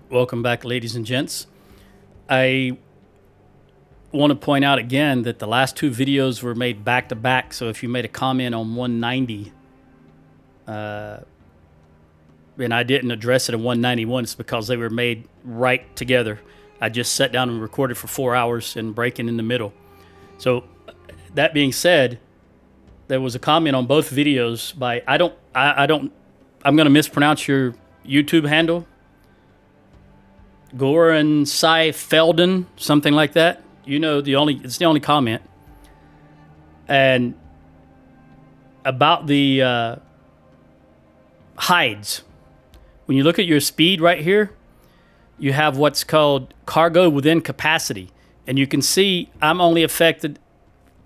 Welcome back, ladies and gents. I want to point out again that the last two videos were made back to back. So if you made a comment on 190 and I didn't address it in 191, it's because they were made right together. I just sat down and recorded for 4 hours and breaking in the middle. So that being said, there was a comment on both videos by I'm going to mispronounce your YouTube handle. Goran Sai Felden, something like that. You know, it's the only comment. And about the hides. When you look at your speed right here, you have what's called cargo within capacity. And you can see I'm only affected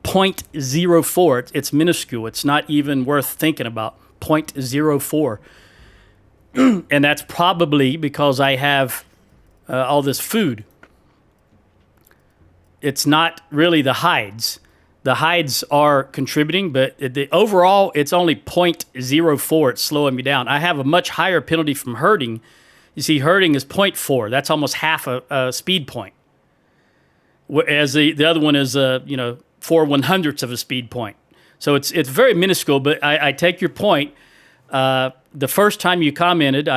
0.04. It's minuscule. It's not even worth thinking about. 0.04. And that's probably because I have all this food. It's not really the hides. The hides are contributing, but overall, it's only 0.04. It's slowing me down. I have a much higher penalty from herding. You see, herding is 0.4. That's almost half a speed point. Whereas the other one is, 4/100ths of a speed point. So it's very minuscule, but I take your point. The first time you commented,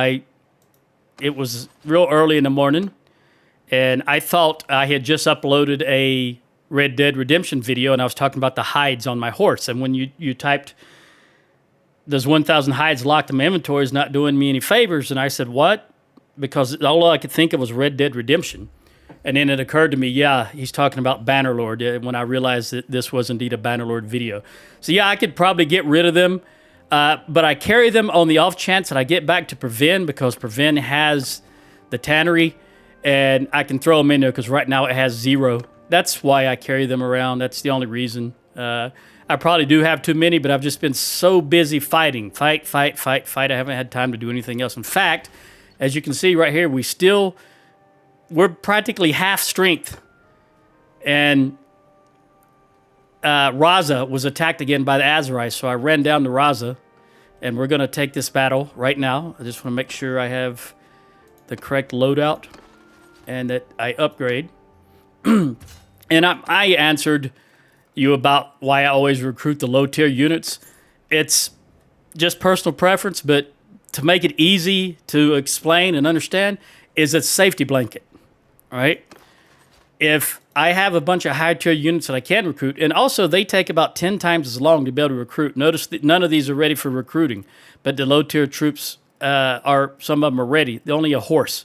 it was real early in the morning, and I thought I had just uploaded a Red Dead Redemption video, and I was talking about the hides on my horse. And when you typed, "There's 1,000 hides locked in my inventory," is not doing me any favors, and I said, "What?" Because all I could think of was Red Dead Redemption. And then it occurred to me, yeah, he's talking about Bannerlord, when I realized that this was indeed a Bannerlord video. So yeah, I could probably get rid of them. But I carry them on the off chance that I get back to Previn, because Previn has the tannery, and I can throw them in there because right now it has 0. That's why I carry them around. That's the only reason. I probably do have too many, but I've just been so busy fighting. Fight. I haven't had time to do anything else. In fact, as you can see right here, we're practically half strength. And Raza was attacked again by the Azarites, so I ran down to Raza, and we're going to take this battle right now. I just want to make sure I have the correct loadout and that I upgrade. And I answered you about why I always recruit the low-tier units. It's just personal preference, but to make it easy to explain and understand, is a safety blanket, all right? If I have a bunch of high-tier units that I can recruit, and also they take about 10 times as long to be able to recruit. Notice that none of these are ready for recruiting, but the low-tier troops some of them are ready. They're only a horse.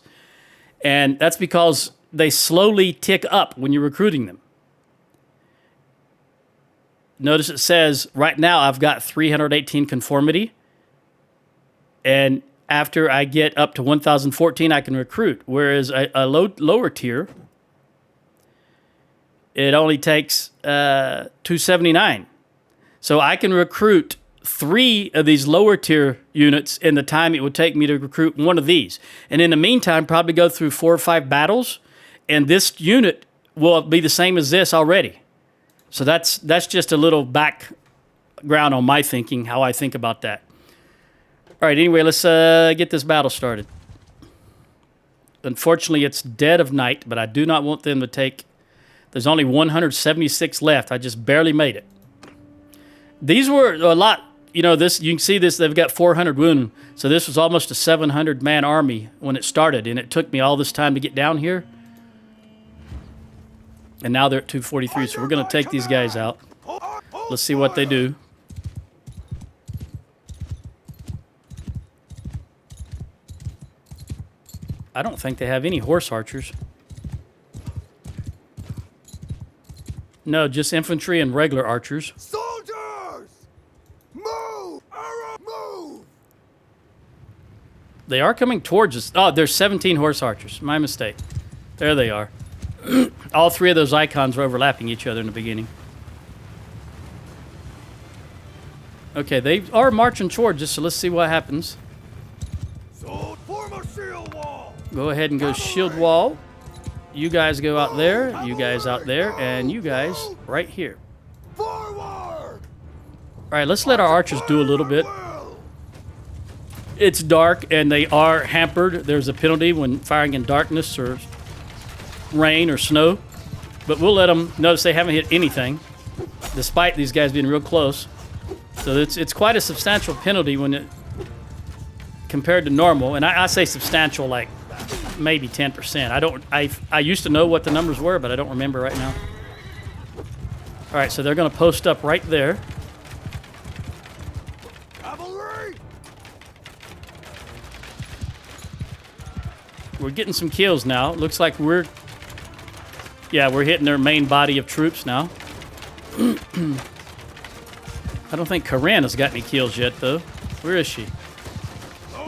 And that's because they slowly tick up when you're recruiting them. Notice it says, right now I've got 318 conformity, and after I get up to 1,014, I can recruit, whereas a lower tier, it only takes 279. So I can recruit 3 of these lower tier units in the time it would take me to recruit one of these. And in the meantime, probably go through 4 or 5 battles, and this unit will be the same as this already. So that's just a little background on my thinking, how I think about that. All right, anyway, let's get this battle started. Unfortunately, it's dead of night, but I do not want them to take... There's only 176 left. I just barely made it. These were a lot. You know, this, you can see this, they've got 400 wounded. So this was almost a 700-man army when it started, and it took me all this time to get down here. And now they're at 243, so we're going to take these guys out. Let's see what they do. I don't think they have any horse archers. No, just infantry and regular archers. Soldiers! Move! Move! They are coming towards us. Oh, there's 17 horse archers. My mistake. There they are. All 3 of those icons were overlapping each other in the beginning. Okay, they are marching towards us, so let's see what happens. So, form a shield wall! Go ahead and go shield wall. You guys go out there, you guys out there, and you guys right here. Forward! All right, let's let our archers do a little bit. it's dark and they are hampered. There's a penalty when firing in darkness or rain or snow. But we'll let them notice they haven't hit anything, despite these guys being real close. So it's quite a substantial penalty when it compared to normal. And I say substantial like maybe 10%. I used to know what the numbers were, but I don't remember right now. All right, so they're going to post up right there. Cavalry! We're getting some kills now. Looks like we're hitting their main body of troops now. I don't think Karen has got any kills yet, though. Where is she?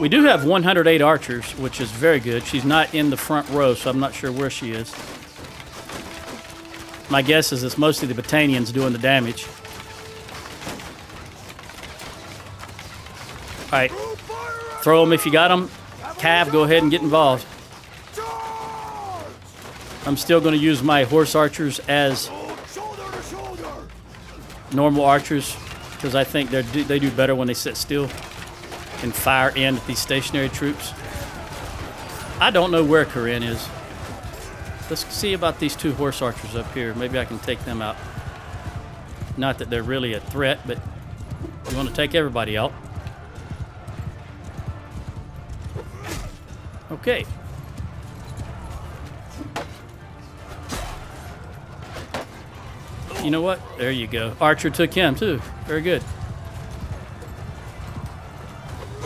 We do have 108 archers, which is very good. She's not in the front row, so I'm not sure where she is. My guess is it's mostly the Battanians doing the damage. All right. Throw them if you got them. Cav, go ahead and get involved. I'm still going to use my horse archers as normal archers because I think they do better when they sit still and fire in at these stationary troops. I don't know where Corinne is. Let's see about these two horse archers up here. Maybe I can take them out. Not that they're really a threat, but we want to take everybody out. Okay. You know what? There you go. Archer took him too. Very good.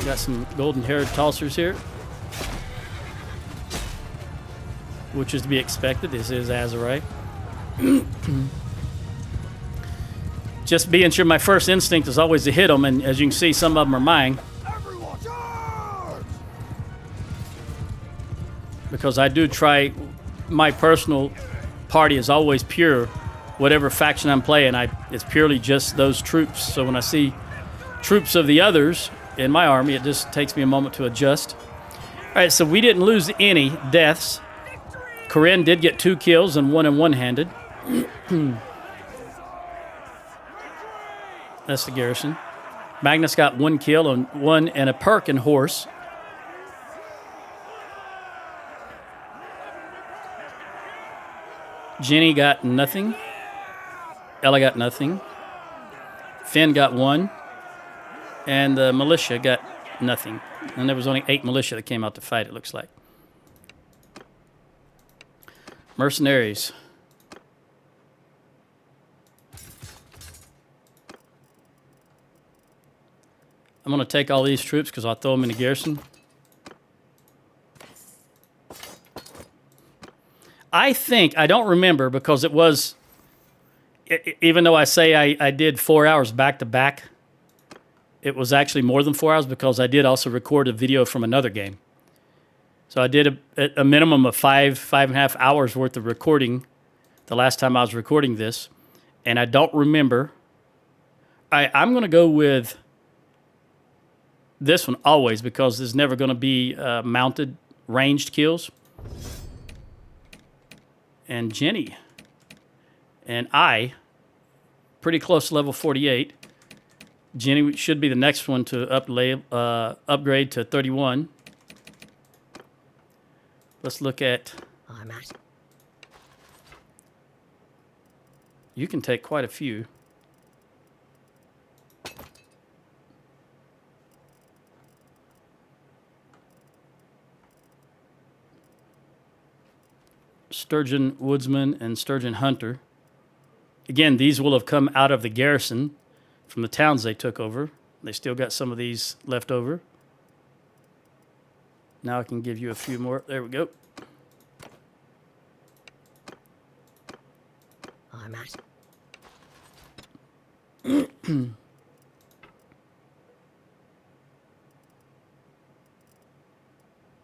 Got some golden-haired tossers here, which is to be expected. This is Azerite. Just being sure, my first instinct is always to hit them, and as you can see, some of them are mine. Because I do try, my personal party is always pure. Whatever faction I'm playing, it's purely just those troops. So when I see troops of the others in my army, it just takes me a moment to adjust. All right, so we didn't lose any deaths. Corinne did get 2 kills and 1 in one-handed. That's the garrison. Magnus got 1 kill and 1 and a perk and horse. Jenny got nothing. Ella got nothing. Finn got 1. And the militia got nothing. And there was only 8 militia that came out to fight, it looks like. Mercenaries. I'm going to take all these troops because I'll throw them in the garrison. I think, I don't remember because it was, even though I say I did 4 hours back to back, it was actually more than 4 hours because I did also record a video from another game. So I did a minimum of 5.5 hours worth of recording the last time I was recording this. And I don't remember. I'm going to go with this one always because there's never going to be mounted ranged kills. And Jenny and I, pretty close to level 48. Jenny should be the next one to upgrade to 31. Let's look at... I'm at. You can take quite a few. Sturgeon Woodsman and Sturgeon Hunter. Again, these will have come out of the garrison from the towns they took over. They still got some of these left over. Now I can give you a few more. There we go. I'm at.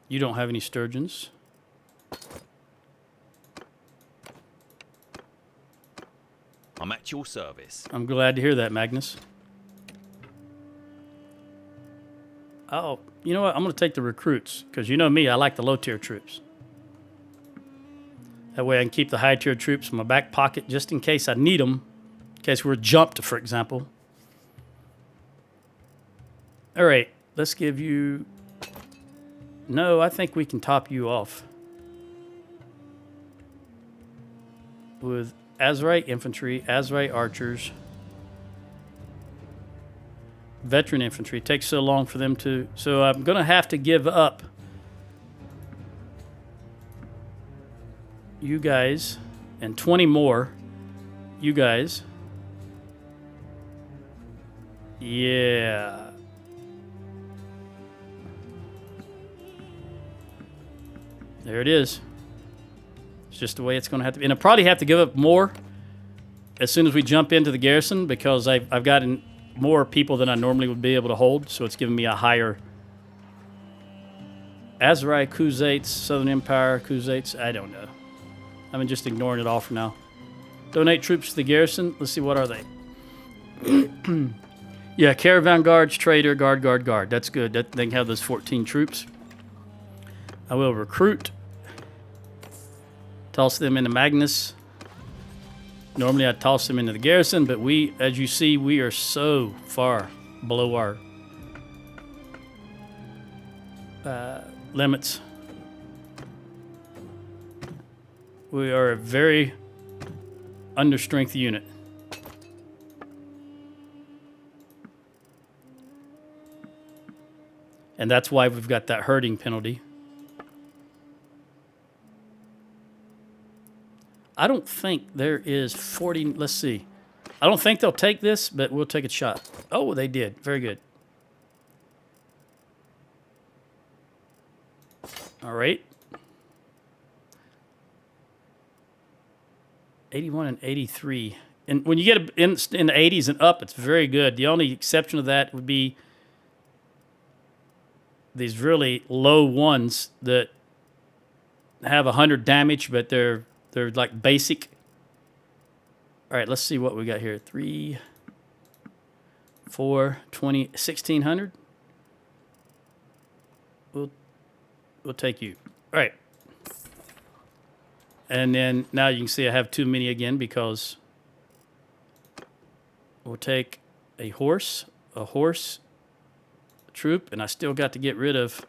You don't have any sturgeons. I'm at your service. I'm glad to hear that, Magnus. Oh, you know what? I'm going to take the recruits because you know me, I like the low-tier troops. That way I can keep the high-tier troops in my back pocket just in case I need them, in case we're jumped, for example. All right, let's give you... No, I think we can top you off with Azerite infantry, Azerite archers, veteran infantry. It takes so long for them to... So I'm going to have to give up you guys and 20 more. You guys. Yeah. There it is. It's just the way it's going to have to be. And I'll probably have to give up more as soon as we jump into the garrison because I've gotten more people than I normally would be able to hold. So it's giving me a higher... Azerite, Khuzaits, Southern Empire, Khuzaits. I don't know. I'm just ignoring it all for now. Donate troops to the garrison. Let's see, what are they? Yeah, caravan guards, trader, guard. That's good. They can have those 14 troops. I will recruit. Toss them into Magnus. Normally I'd toss them into the garrison, but we, as you see, we are so far below our limits. We are a very understrength unit. And that's why we've got that herding penalty. I don't think there is 40... Let's see. I don't think they'll take this, but we'll take a shot. Oh, they did. Very good. All right. 81 and 83. And when you get in the 80s and up, it's very good. The only exception of that would be these really low ones that have 100 damage, but they're like basic. All right, let's see what we got here. 3, 4, 20, 1600. We'll take you. All right. And then now you can see I have too many again because we'll take a horse, a troop, and I still got to get rid of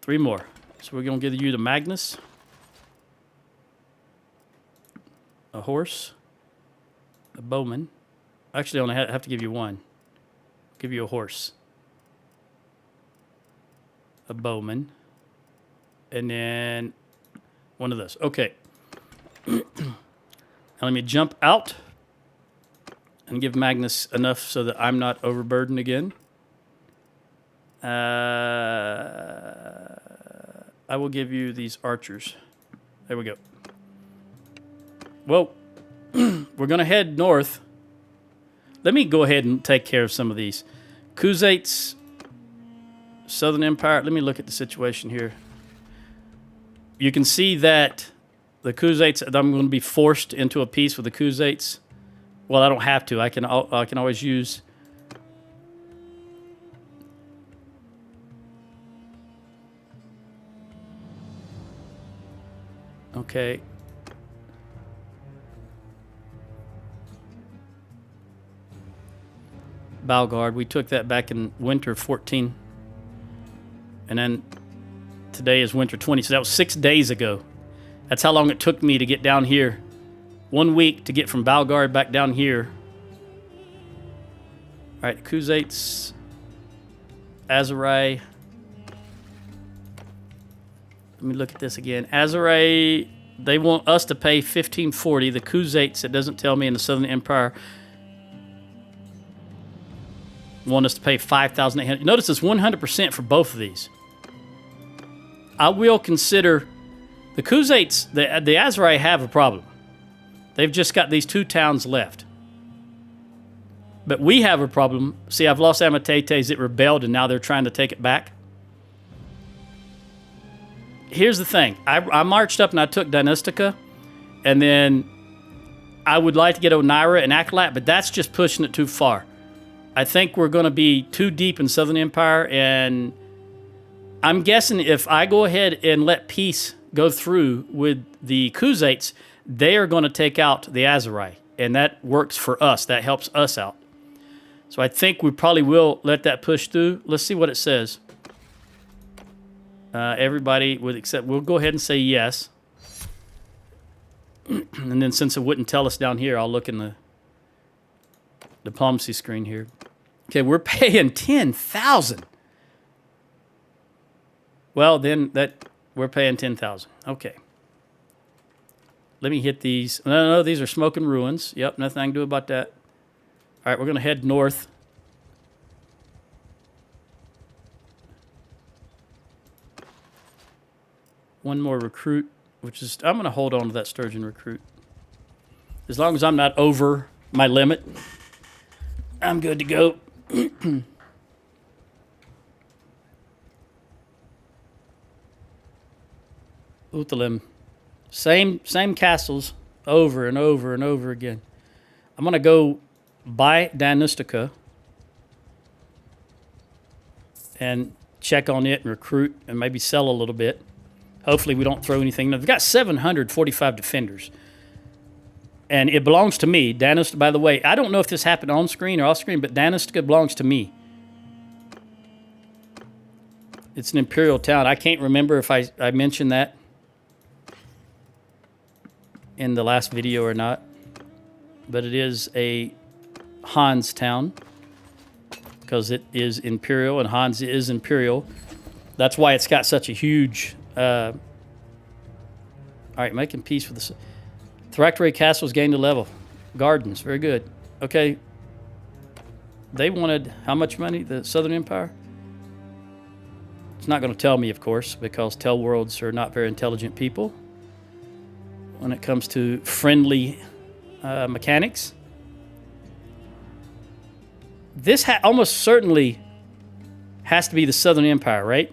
3 more. So we're going to give you the Magnus, a horse, a bowman. Actually, I only have to give you one. I'll give you a horse, a bowman, and then one of those. Okay. Now let me jump out and give Magnus enough so that I'm not overburdened again. I will give you these archers. There we go. Well, we're going to head north. Let me go ahead and take care of some of these. Khuzaits, Southern Empire. Let me look at the situation here. You can see that the Khuzaits, I'm going to be forced into a peace with the Khuzaits. Well, I don't have to. I can always use... Okay. Balgard, we took that back in winter 14. And then today is winter 20, so that was 6 days ago. That's how long it took me to get down here. 1 week to get from Balgard back down here. All right, Khuzaits, Azerai. Let me look at this again. Azerai, they want us to pay 1540. The Khuzaits, it doesn't tell me in the Southern Empire, want us to pay 5,800. Notice it's 100% for both of these. I will consider the Khuzaits, the Azerai have a problem. They've just got these 2 towns left. But we have a problem. See, I've lost Amatetes. It rebelled, and now they're trying to take it back. Here's the thing. I marched up and I took Dynastica, and then I would like to get Oneira and Akalat, but that's just pushing it too far. I think we're going to be too deep in Southern Empire, and I'm guessing if I go ahead and let peace go through with the Khuzaits, they are going to take out the Azerai, and that works for us. That helps us out. So I think we probably will let that push through. Let's see what it says. Everybody would accept. We'll go ahead and say yes. And then since it wouldn't tell us down here, I'll look in the diplomacy screen here. Okay, we're paying 10,000. Well, then we're paying 10,000. Okay. Let me hit these. No, these are smoking ruins. Yep, nothing I can do about that. All right, we're going to head north. One more recruit, which is... I'm going to hold on to that Sturgian recruit. As long as I'm not over my limit, I'm good to go. Uthalim. Same castles over and over and over again. I'm going to go buy Danustica and check on it and recruit and maybe sell a little bit. Hopefully we don't throw anything. Now, they've got 745 defenders. And it belongs to me. Danustica, by the way, I don't know if this happened on screen or off screen, but Danustica belongs to me. It's an imperial town. I can't remember if I mentioned that in the last video or not. But it is a Hans town because it is imperial, and Hans is imperial. That's why it's got such a huge... all right, making peace with the... Thractory Castle's gained a level. Gardens, very good. Okay. They wanted how much money? The Southern Empire? It's not going to tell me, of course, because tell worlds are not very intelligent people when it comes to friendly mechanics. This almost certainly has to be the Southern Empire, right?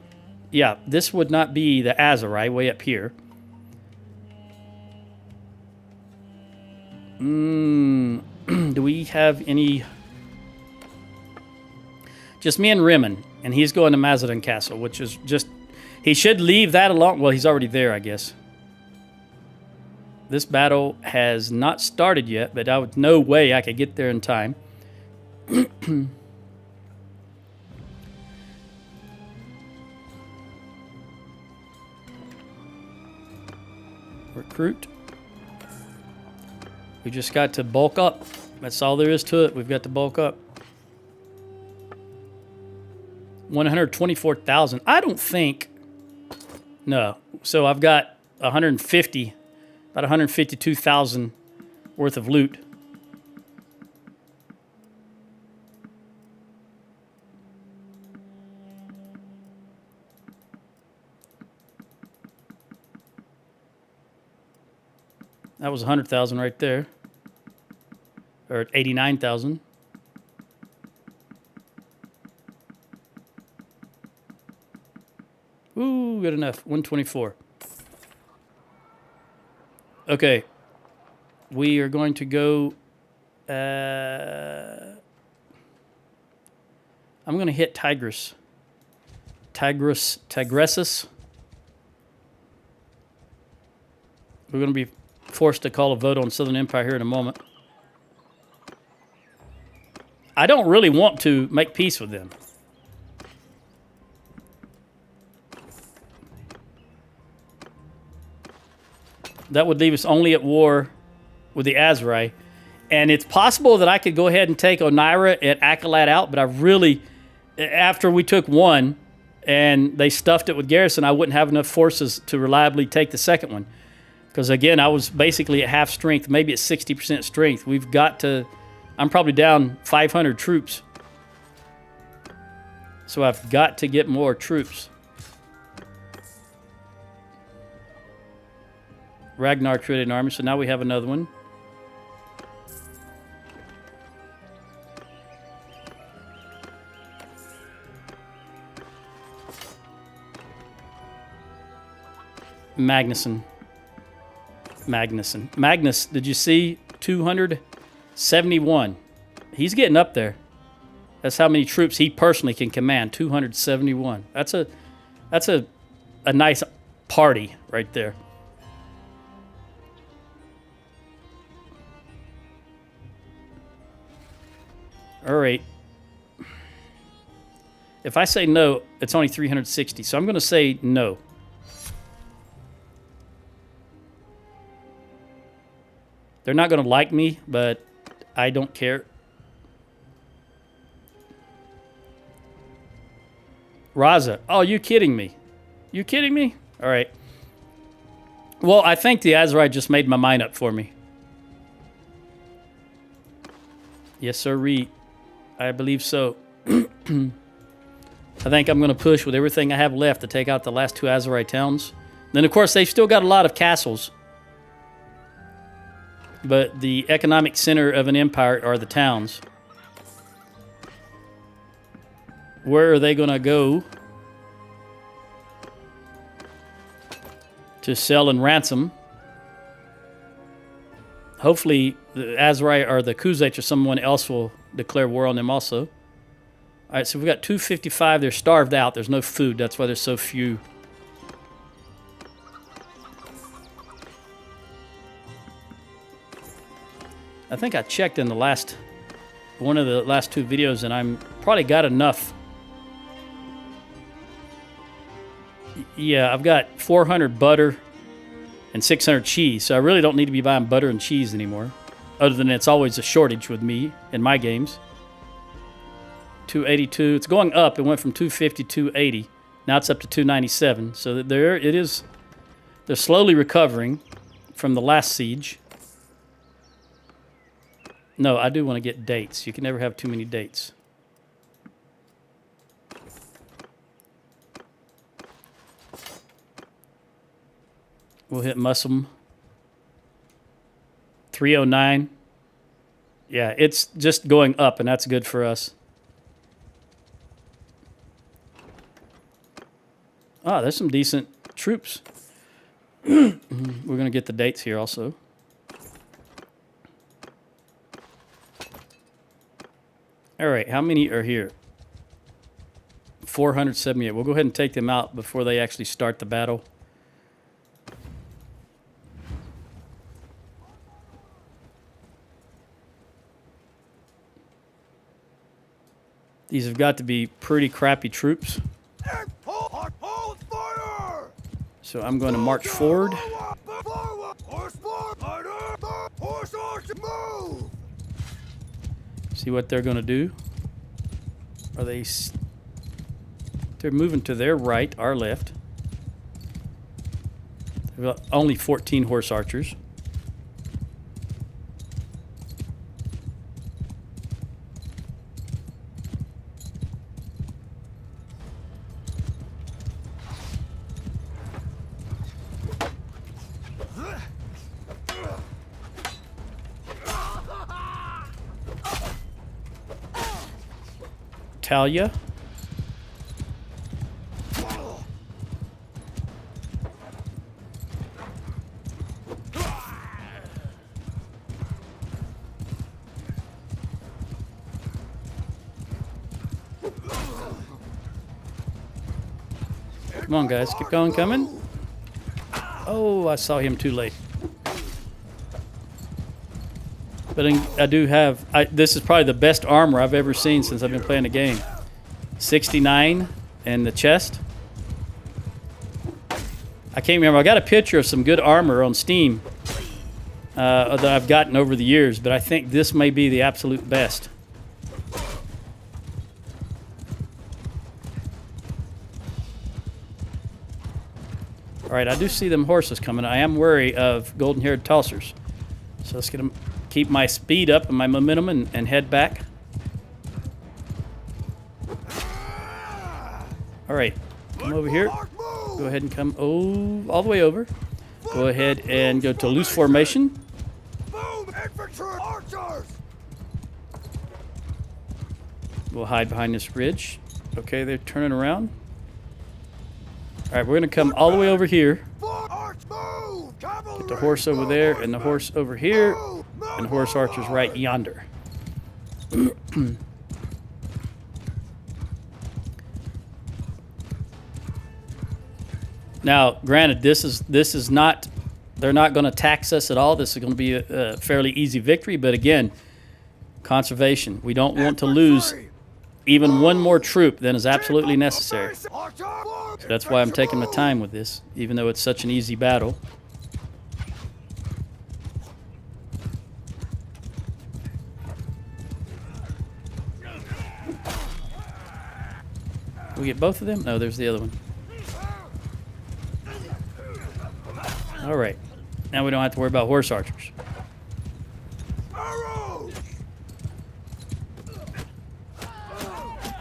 Yeah, this would not be the Azerai way up here. Do we have any... Just me and Rimmon, and he's going to Mazadon Castle, which is just... He should leave that alone. Well, he's already there, I guess. This battle has not started yet, but I would no way I could get there in time. Recruit. We just got to bulk up. That's all there is to it. We've got to bulk up. 124,000. I don't think... No. So I've got 150, about 152,000 worth of loot. That was 100,000 right there. Or 89,000. Ooh, good enough. 124. Okay. We are going to go... I'm going to hit Tigris. Tigressus. We're going to be forced to call a vote on Southern Empire here in a moment. I don't really want to make peace with them. That would leave us only at war with the Azerai. And it's possible that I could go ahead and take Oneira and Akalat out, but I really, after we took one and they stuffed it with garrison, I wouldn't have enough forces to reliably take the second one. Because again, I was basically at half strength, maybe at 60% strength. We've got to... I'm probably down 500 troops. So I've got to get more troops. Ragnar created an army, so now we have another one. Magnus, did you see 271? He's getting up there. That's how many troops he personally can command. 271. That's a nice party right there. All right. If I say no, it's only 360. So I'm going to say no. They're not going to like me, but I don't care. Raza. Oh, you kidding me? You kidding me? All right. Well, I think the Azerite just made my mind up for me. Yes, sir. I believe so. I think I'm going to push with everything I have left to take out the last 2 Azerite towns. Then, of course, they've still got a lot of castles. But the economic center of an empire are the towns. Where are they going to go to sell and ransom? Hopefully, the Azerite or the Kuzate or someone else will declare war on them also. All right, so we've got 255. They're starved out. There's no food. That's why there's so few. I think I checked in one of the last 2 videos, and I'm probably got enough. Yeah, I've got 400 butter and 600 cheese, so I really don't need to be buying butter and cheese anymore. Other than it's always a shortage with me in my games. 282. It's going up. It went from 250 to 280. Now it's up to 297. So there it is. They're slowly recovering from the last siege. No, I do want to get dates. You can never have too many dates. We'll hit Muslim. 309. Yeah, it's just going up, and that's good for us. Ah, there's some decent troops. We're going to get the dates here also. All right, how many are here? 478. We'll go ahead and take them out before they actually start the battle. These have got to be pretty crappy troops. So I'm going to march forward. See what they're going to do. Are they... They're moving to their right, our left. They've got only 14 horse archers. Talia. Come on, guys. Keep going, coming. Oh, I saw him too late. But I do have... this is probably the best armor I've ever seen since I've been playing the game. 69 in the chest. I can't remember. I got a picture of some good armor on Steam that I've gotten over the years, but I think this may be the absolute best. All right, I do see them horses coming. I am wary of golden-haired tossers. So let's get them... Keep my speed up and my momentum and head back. All right, come over here. Go ahead and come all the way over. Go ahead and go to loose formation. We'll hide behind this ridge. Okay, they're turning around. All right, we're going to come all the way over here. Put the horse over there and the horse over here. And the horse archer's right yonder. Now, granted, this is not... They're not going to tax us at all. This is going to be a fairly easy victory. But again, conservation. We don't want to lose even one more troop than is absolutely necessary. Archer! So that's why I'm taking my time with this, even though it's such an easy battle. We get both of them? No, there's the other one. All right. Now we don't have to worry about horse archers. Arrows!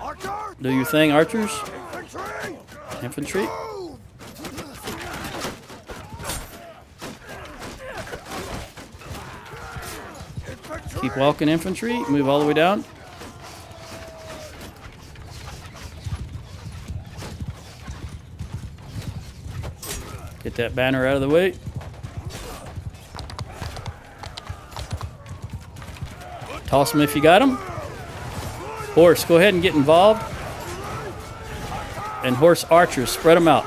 Archer! Do your thing, archers. Infantry! Infantry. Move! Infantry! Keep walking, infantry. Move all the way down. Get that banner out of the way. Toss them if you got them. Horse, go ahead and get involved. And horse archers, spread them out.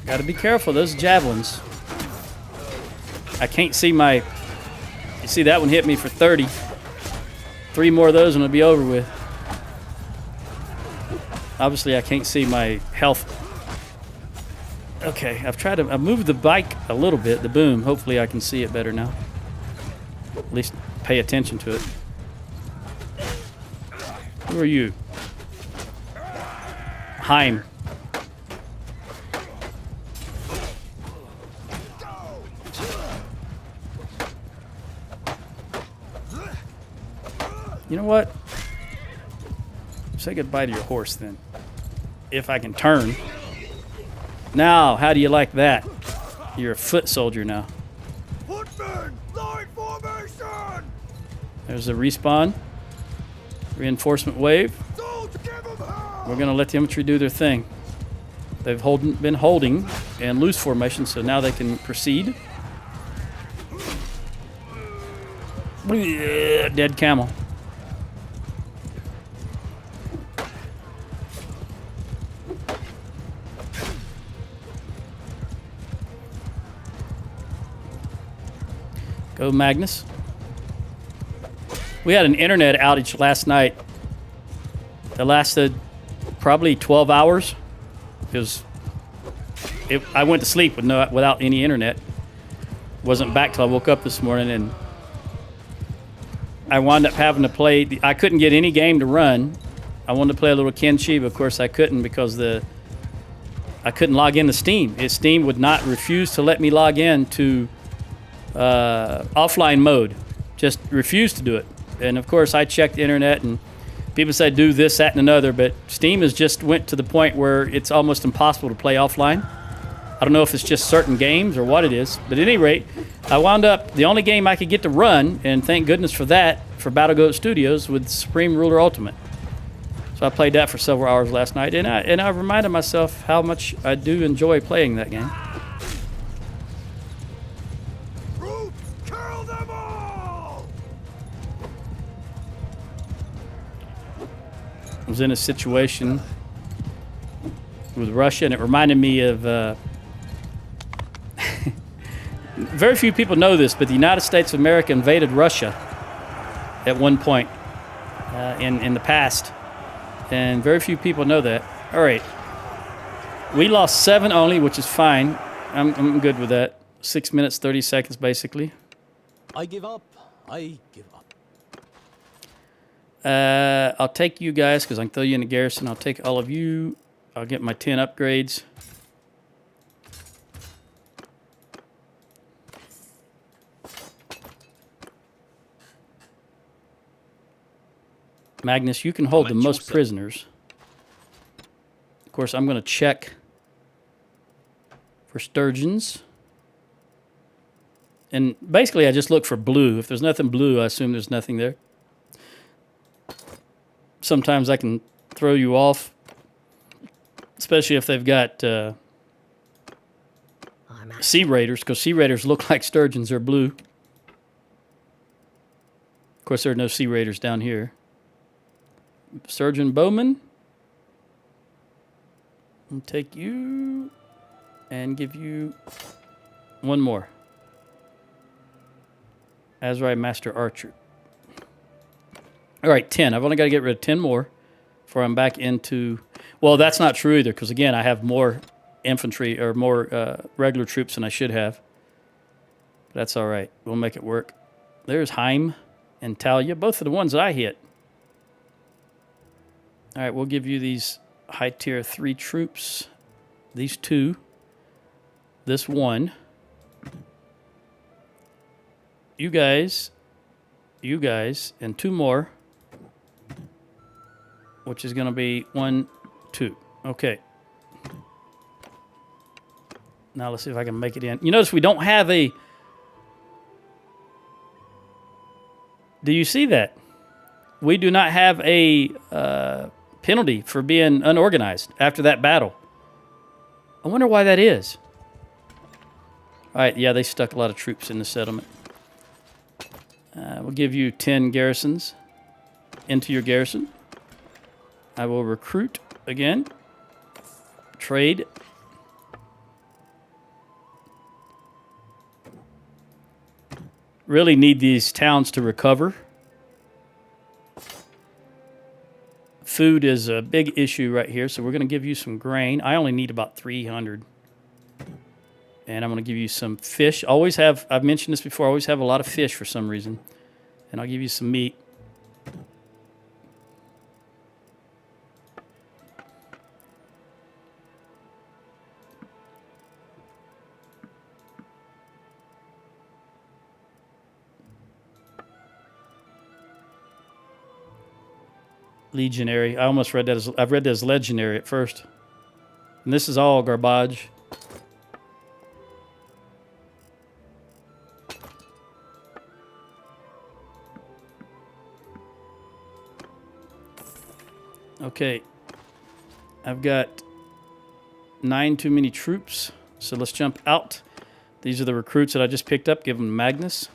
Got to be careful, those javelins. I can't see my... You see that one hit me for 30. 3 more of those and it'll be over with. Obviously, I can't see my health. Okay, I've moved the bike a little bit, the boom. Hopefully I can see it better now. At least pay attention to it. Who are you? Heim. You know what? Say goodbye to your horse then. If I can turn. Now, how do you like that? You're a foot soldier now. Footmen! Line formation! There's a respawn. Reinforcement wave. Soldier, give 'em hell! We're going to let the infantry do their thing. They've been holding in loose formation, so now they can proceed. Dead camel. Go Magnus. We had an internet outage last night that lasted probably 12 hours. I went to sleep without any internet. Wasn't back till I woke up this morning, and I wound up having to play. I couldn't get any game to run. I wanted to play a little Kenshi, but of course I couldn't because I couldn't log into Steam. Steam would not refuse to let me log in to offline mode. Just refused to do it. And of course I checked the internet and people say do this, that, and another, but Steam has just went to the point where it's almost impossible to play offline. I don't know if it's just certain games or what it is, but at any rate, I wound up, the only game I could get to run, and thank goodness for that, for Battle Goat Studios, with Supreme Ruler Ultimate. So I played that for several hours last night, and I reminded myself how much I do enjoy playing that game. Troops, kill them all! I was in a situation with Russia, and it reminded me of... very few people know this, but the United States of America invaded Russia at one point in the past, and very few people know that. All right, we lost 7 only, which is fine. I'm good with that. 6 minutes 30 seconds basically. I give up. I give up. I'll take you guys because I can throw you in the garrison. I'll take all of you. I'll get my 10 upgrades. Magnus, you can hold the most prisoners. Of course, I'm going to check for sturgeons. And basically, I just look for blue. If there's nothing blue, I assume there's nothing there. Sometimes I can throw you off, especially if they've got sea raiders, because sea raiders look like sturgeons are blue. Of course, there are no sea raiders down here. Surgeon Bowman. I'll take you and give you one more. Azrai Master Archer. All right, 10. I've only got to get rid of 10 more before I'm back into... Well, that's not true either, because, again, I have more infantry or more regular troops than I should have. But that's all right. We'll make it work. There's Heim and Talia, both of the ones that I hit. All right, we'll give you these high tier 3 troops. These 2. This 1. You guys, and 2 more. Which is going to be 1, 2. Okay. Now let's see if I can make it in. You notice we don't have a... Do you see that? We do not have a penalty for being unorganized after that battle. I wonder why that is. All right, yeah, they stuck a lot of troops in the settlement. We'll give you 10 garrisons into your garrison. I will recruit again. Trade. Really need these towns to recover. Food is a big issue right here, so we're going to give you some grain. I only need about 300. And I'm going to give you some fish. Always have, I've mentioned this before, always have a lot of fish for some reason. And I'll give you some meat. Legionary. I almost read that as, I've read that as legendary at first. And this is all garbage. Okay. I've got 9 too many troops. So let's jump out. These are the recruits that I just picked up. Give them Magnus.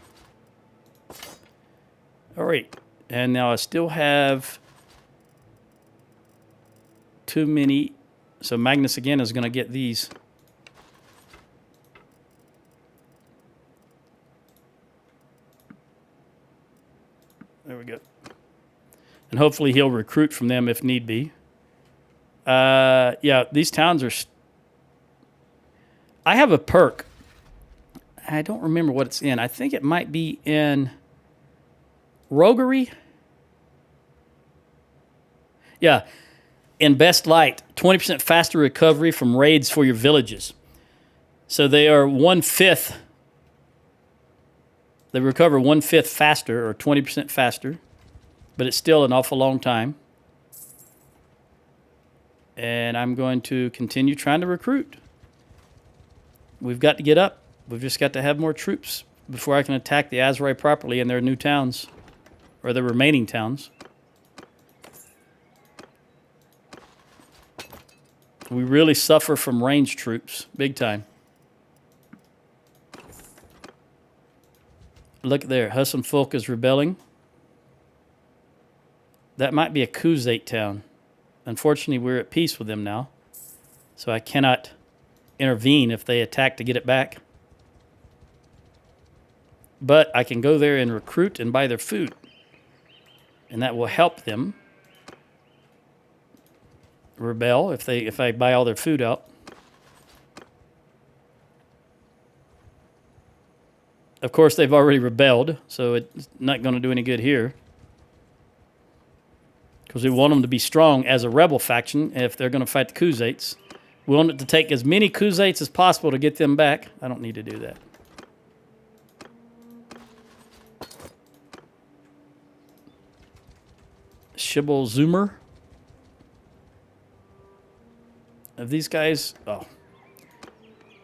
All right. And now I still have too many. So Magnus again is going to get these. There we go. And hopefully he'll recruit from them if need be. Yeah, these towns are... I have a perk. I don't remember what it's in. I think it might be in Roguery. Yeah. In Best Light, 20% faster recovery from raids for your villages. So they are 1/5. They recover 1/5 faster or 20% faster. But it's still an awful long time. And I'm going to continue trying to recruit. We've got to get up. We've just got to have more troops before I can attack the Azrai properly in their new towns. Or the remaining towns. We really suffer from ranged troops, big time. Look there, Hassan Folk is rebelling. That might be a Khuzate town. Unfortunately, we're at peace with them now. So I cannot intervene if they attack to get it back. But I can go there and recruit and buy their food. And that will help them rebel if I buy all their food out. Of course, they've already rebelled, so it's not going to do any good here. Because we want them to be strong as a rebel faction if they're going to fight the Khuzates. We want it to take as many Khuzates as possible to get them back. I don't need to do that. Shibble Zoomer. Of these guys, oh.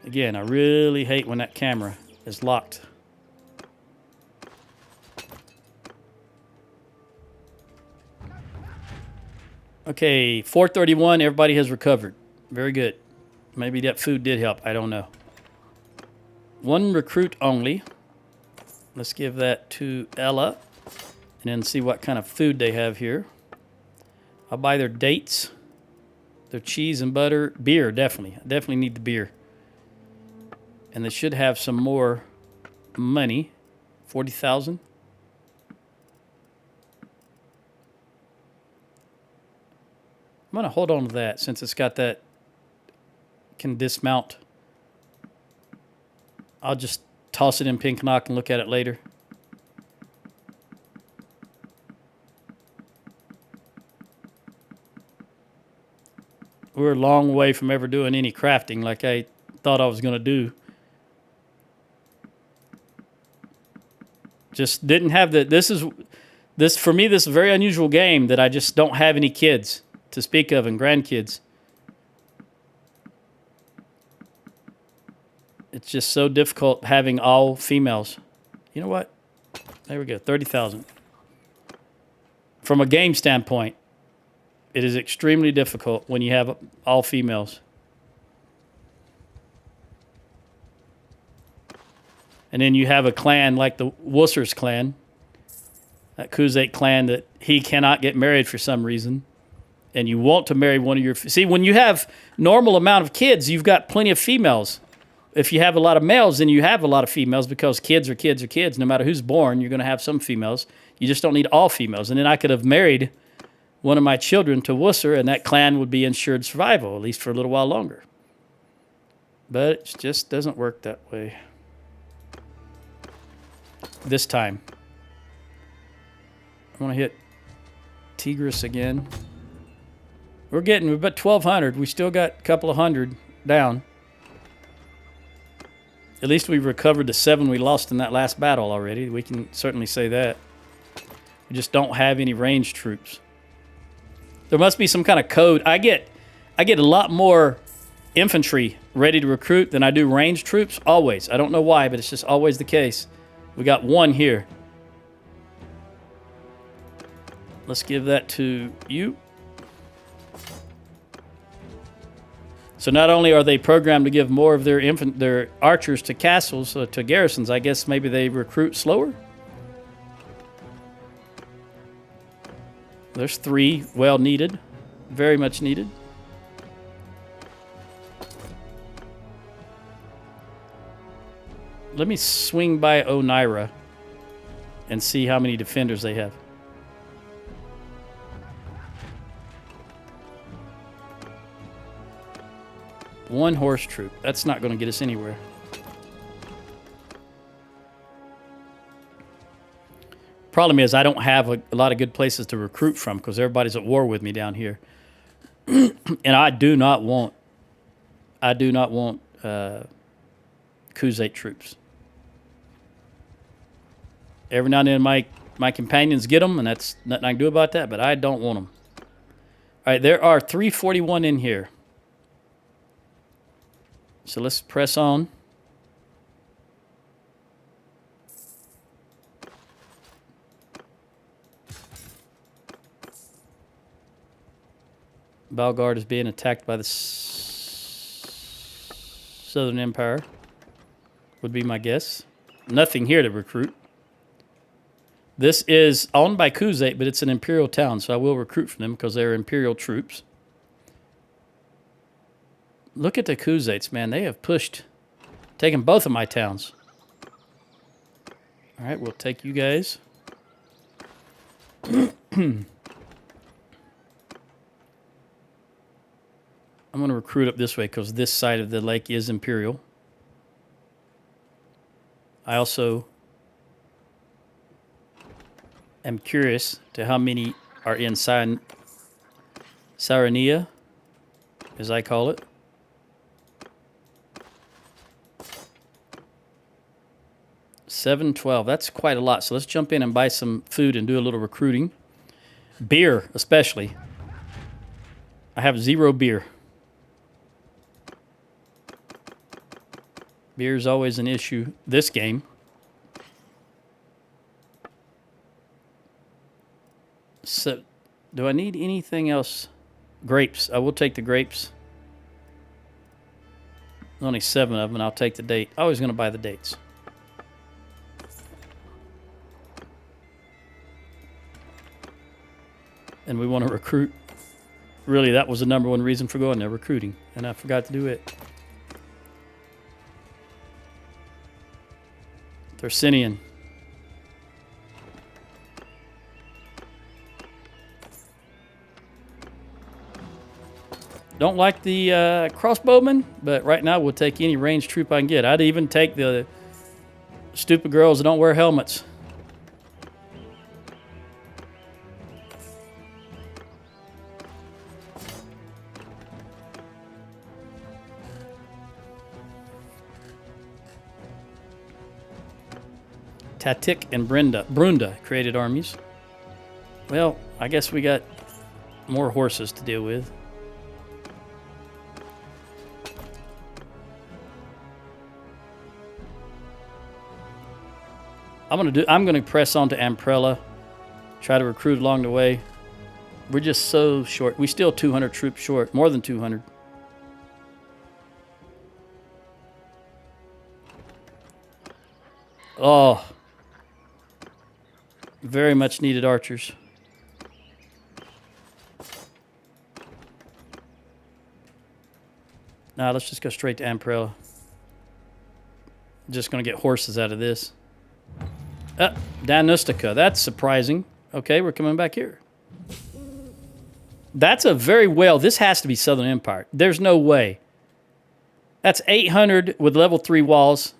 Again, I really hate when that camera is locked. Okay, 431, everybody has recovered. Very good. Maybe that food did help, I don't know. 1 recruit only. Let's give that to Ella. And then see what kind of food they have here. I'll buy their dates. Their cheese and butter. Beer, definitely. I definitely need the beer. And they should have some more money. 40,000. I'm going to hold on to that since it's got that. Can dismount. I'll just toss it in Pinkenok and look at it later. We're a long way from ever doing any crafting like I thought I was going to do. Just didn't have the... This for me, this is a very unusual game that I just don't have any kids to speak of and grandkids. It's just so difficult having all females. You know what? There we go, 30,000. From a game standpoint, it is extremely difficult when you have all females. And then you have a clan like the Wusser's clan, that Kuzate clan that he cannot get married for some reason. And you want to marry one of your... See, when you have normal amount of kids, you've got plenty of females. If you have a lot of males, then you have a lot of females because kids are kids are kids. No matter who's born, you're going to have some females. You just don't need all females. And then I could have married one of my children to Wusser, and that clan would be ensured survival, at least for a little while longer. But it just doesn't work that way. This time. I want to hit Tigris again. We're about 1,200. We still got a couple of hundred down. At least we've recovered the 7 we lost in that last battle already. We can certainly say that. We just don't have any ranged troops. There must be some kind of code. I get a lot more infantry ready to recruit than I do ranged troops, always. I don't know why, but it's just always the case. We got 1 here. Let's give that to you. So not only are they programmed to give more of their archers to castles, to garrisons, I guess maybe they recruit slower. There's 3, well needed, very much needed. Let me swing by Onira and see how many defenders they have. One horse troop. That's not going to get us anywhere. Problem is, I don't have a lot of good places to recruit from because everybody's at war with me down here. And I do not want Kuzate troops. Every now and then my companions get them, and that's nothing I can do about that, but I don't want them. All right, there are 341 in here. So let's press on. Balgard is being attacked by the Southern Empire, would be my guess. Nothing here to recruit. This is owned by Kuzate, but it's an imperial town, so I will recruit from them because they're imperial troops. Look at the Kuzates, man. They have taken both of my towns. All right, we'll take you guys. I'm going to recruit up this way because this side of the lake is imperial. I also am curious to how many are in Sarania, as I call it. $712. That's quite a lot. So let's jump in and buy some food and do a little recruiting. Beer, especially. I have 0 beer. Beer is always an issue this game. So, do I need anything else? Grapes. I will take the grapes. There's only 7 of them, and I'll take the date. I was going to buy the dates. And we want to recruit Really, that was the number one reason for going there, recruiting. And I forgot to do it. Thercinian. Don't like the crossbowman, but right now we'll take any ranged troop I can get. I'd even take the stupid girls that don't wear helmets. Tatik and Brunda created armies. Well, I guess we got more horses to deal with. I'm gonna press on to Amprella, try to recruit along the way. We're just so short. We still 200 troops short, more than 200. Oh, very much needed archers. Now let's just go straight to Amprella. Just gonna get horses out of this. Danustica, that's surprising. Okay, we're coming back here. That's a very well, this has to be Southern Empire. There's no way. That's 800 with level 3 walls.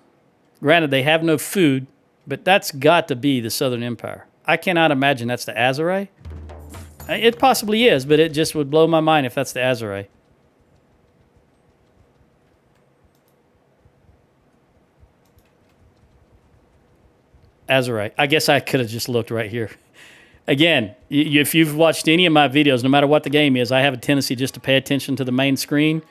Granted, they have no food, but that's got to be the Southern Empire. I cannot imagine that's the Azurai. It possibly is, but it just would blow my mind if that's the Azurai. Azurai. I guess I could have just looked right here. Again, if you've watched any of my videos, no matter what the game is, I have a tendency just to pay attention to the main screen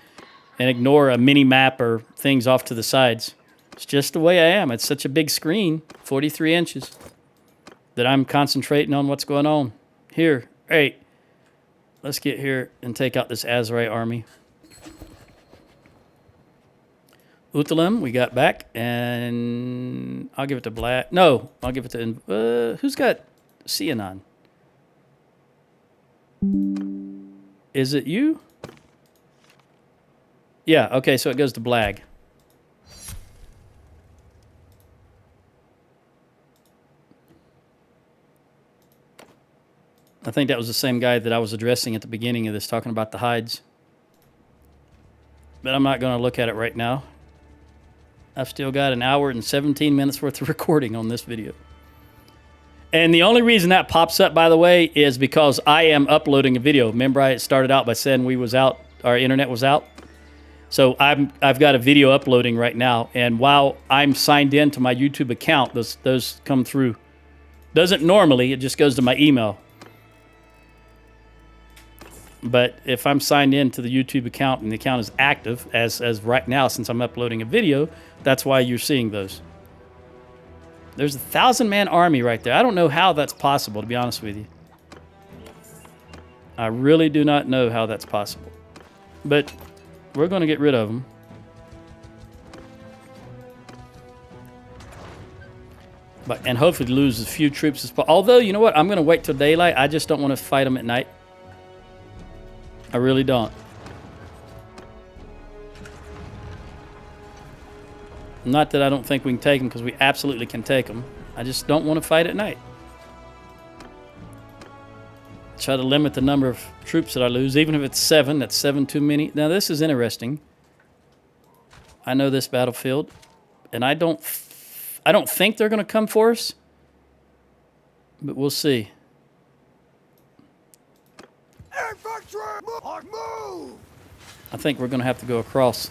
and ignore a mini map or things off to the sides. It's just the way I am. It's such a big screen, 43 inches, that I'm concentrating on what's going on. Here, hey, let's get here and take out this Azurai army. Uthalim, we got back, and I'll give it to Black. No, I'll give it to... who's got Sianon? Is it you? Yeah, okay, so it goes to Blag. I think that was the same guy that I was addressing at the beginning of this, talking about the hides. But I'm not going to look at it right now. I've still got an hour and 17 minutes worth of recording on this video. And the only reason that pops up, by the way, is because I am uploading a video. Remember, I started out by saying we was out, our internet was out. So I've got a video uploading right now, and while I'm signed in to my YouTube account, those come through. Doesn't normally, it just goes to my email. But if I'm signed in to the YouTube account and the account is active, as right now since I'm uploading a video, that's why you're seeing those. There's a 1,000-man army right there. I don't know how that's possible, to be honest with you. I really do not know how that's possible. But we're going to get rid of them. And hopefully lose as few troops as possible. Although, you know what? I'm going to wait till daylight. I just don't want to fight them at night. I really don't. Not that I don't think we can take them, because we absolutely can take them. I just don't want to fight at night. Try to limit the number of troops that I lose. Even if it's 7, that's 7 too many. Now, this is interesting. I know this battlefield, and I don't think they're going to come for us, but we'll see. Infantry, move! I think we're going to have to go across.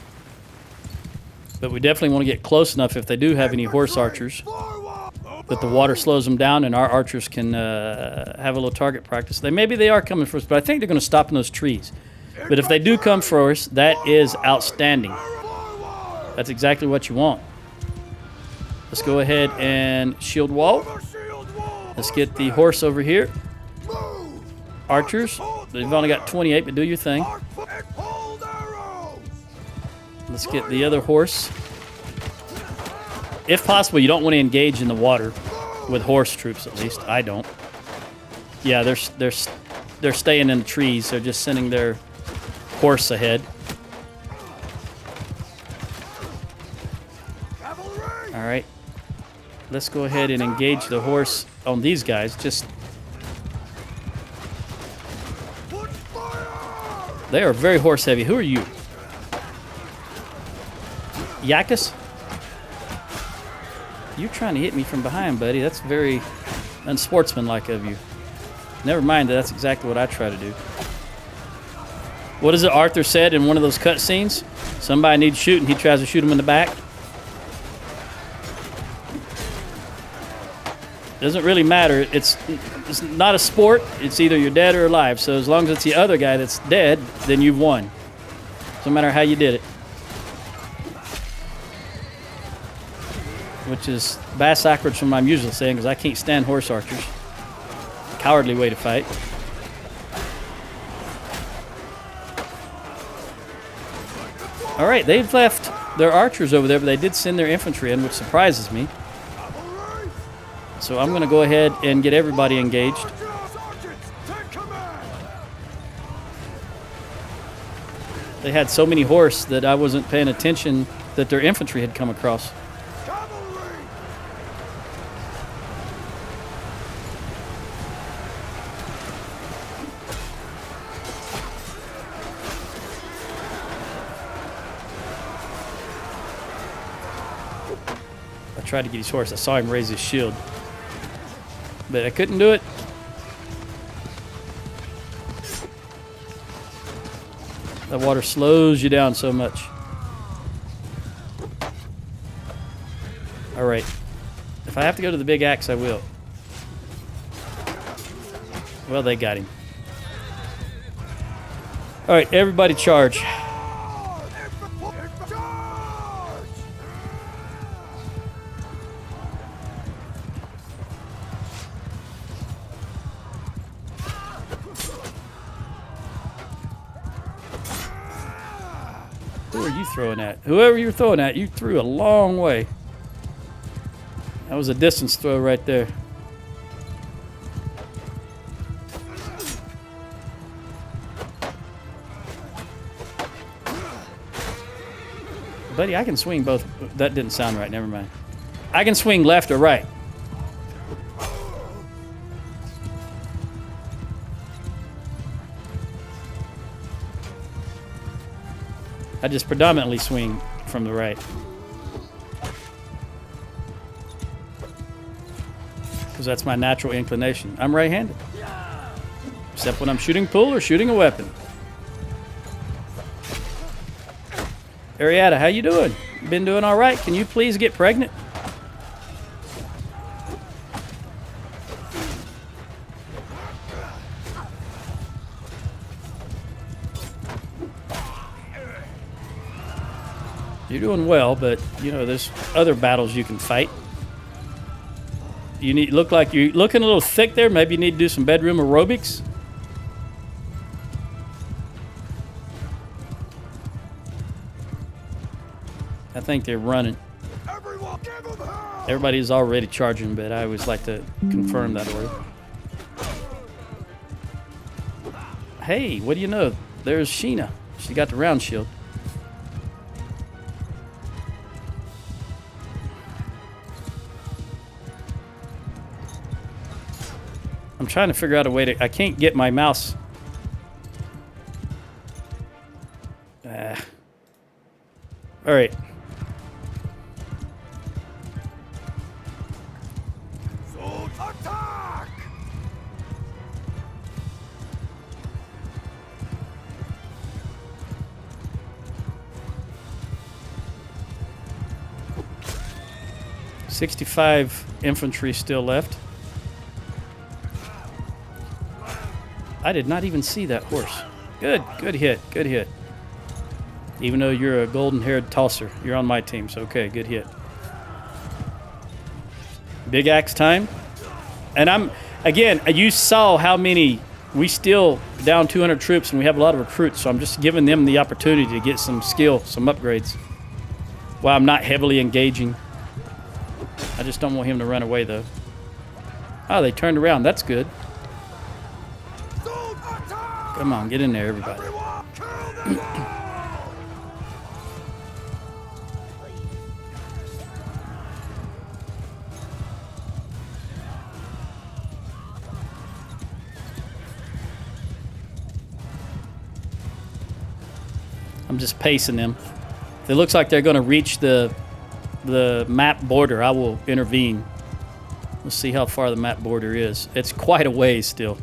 But we definitely want to get close enough if they do have any horse archers that the water slows them down and our archers can have a little target practice. Maybe they are coming for us, but I think they're going to stop in those trees. But if they do come for us, that is outstanding. That's exactly what you want. Let's go ahead and shield wall. Let's get the horse over here. Archers. They've only got 28, but do your thing. Let's get the other horse. If possible, you don't want to engage in the water with horse troops, at least. I don't. Yeah, they're they're staying in the trees. They're just sending their horse ahead. Cavalry! All right. Let's go ahead and engage the horse on these guys. Just Put fire! they are very horse heavy. Who are you? Yakus? You're trying to hit me from behind, buddy. That's very unsportsmanlike of you. Never mind, that's exactly what I try to do. What is it Arthur said in one of those cutscenes? Somebody needs shooting, he tries to shoot him in the back. Doesn't really matter. It's not a sport. It's either you're dead or alive. So as long as it's the other guy that's dead, then you've won. Doesn't matter how you did it. Which is backwards from what I'm usually saying, because I can't stand horse archers. Cowardly way to fight. All right, they've left their archers over there, but they did send their infantry in, which surprises me. Cavalry! So I'm going to go ahead and get everybody engaged. Sergeants, take command! They had so many horse that I wasn't paying attention that their infantry had come across. Cavalry! I tried to get his horse. I saw him raise his shield, but I couldn't do it. The water slows you down so much. All right. If I have to go to the big axe, I will. Well, they got him. All right, everybody charge. Charge! Who are you throwing at? Whoever you're throwing at, you threw a long way. That was a distance throw right there. Buddy, I can swing both. That didn't sound right. Never mind. I can swing left or right. I just predominantly swing from the right. Because that's my natural inclination. I'm right-handed. Except when I'm shooting pool or shooting a weapon. Arietta, how you doing? Been doing all right? Can you please get pregnant? You're doing well, but you know there's other battles you can fight. You look like you're looking a little thick there. Maybe you need to do some bedroom aerobics. I think they're running. Everyone, give them hell! Everybody's already charging, but I always like to confirm that order. Hey, what do you know? There's Sheena. She got the round shield. I'm trying to figure out a way to... I can't get my mouse... All right. So attack! .65 infantry still left. I did not even see that horse. Good hit, good hit. Even though you're a golden-haired tosser, you're on my team, so okay, good hit. Big axe time. And again, you saw how many, we still down 200 troops and we have a lot of recruits, so I'm just giving them the opportunity to get some skill, some upgrades. While I'm not heavily engaging. I just don't want him to run away, though. Oh, they turned around, that's good. So attack! Come on, get in there, everybody. Everyone, kill them all! I'm just pacing them. If it looks like they're going to reach the map border, I will intervene. We'll see how far the map border is. It's quite a ways still.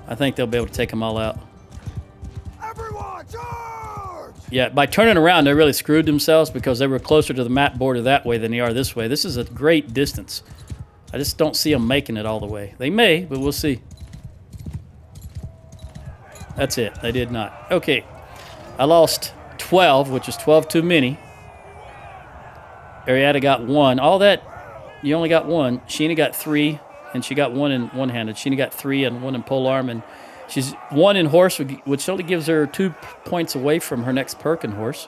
I think they'll be able to take them all out. Everyone, charge! Yeah, by turning around, they really screwed themselves because they were closer to the map border that way than they are this way. This is a great distance. I just don't see them making it all the way. They may, but we'll see. That's it. They did not. Okay. I lost 12, which is 12 too many. Arietta got 1. All that, you only got 1. Sheena got 3, and she got 1 in one-handed. Sheena got 3 and 1 in polearm, and she's 1 in horse, which only gives her 2 points away from her next perk in horse.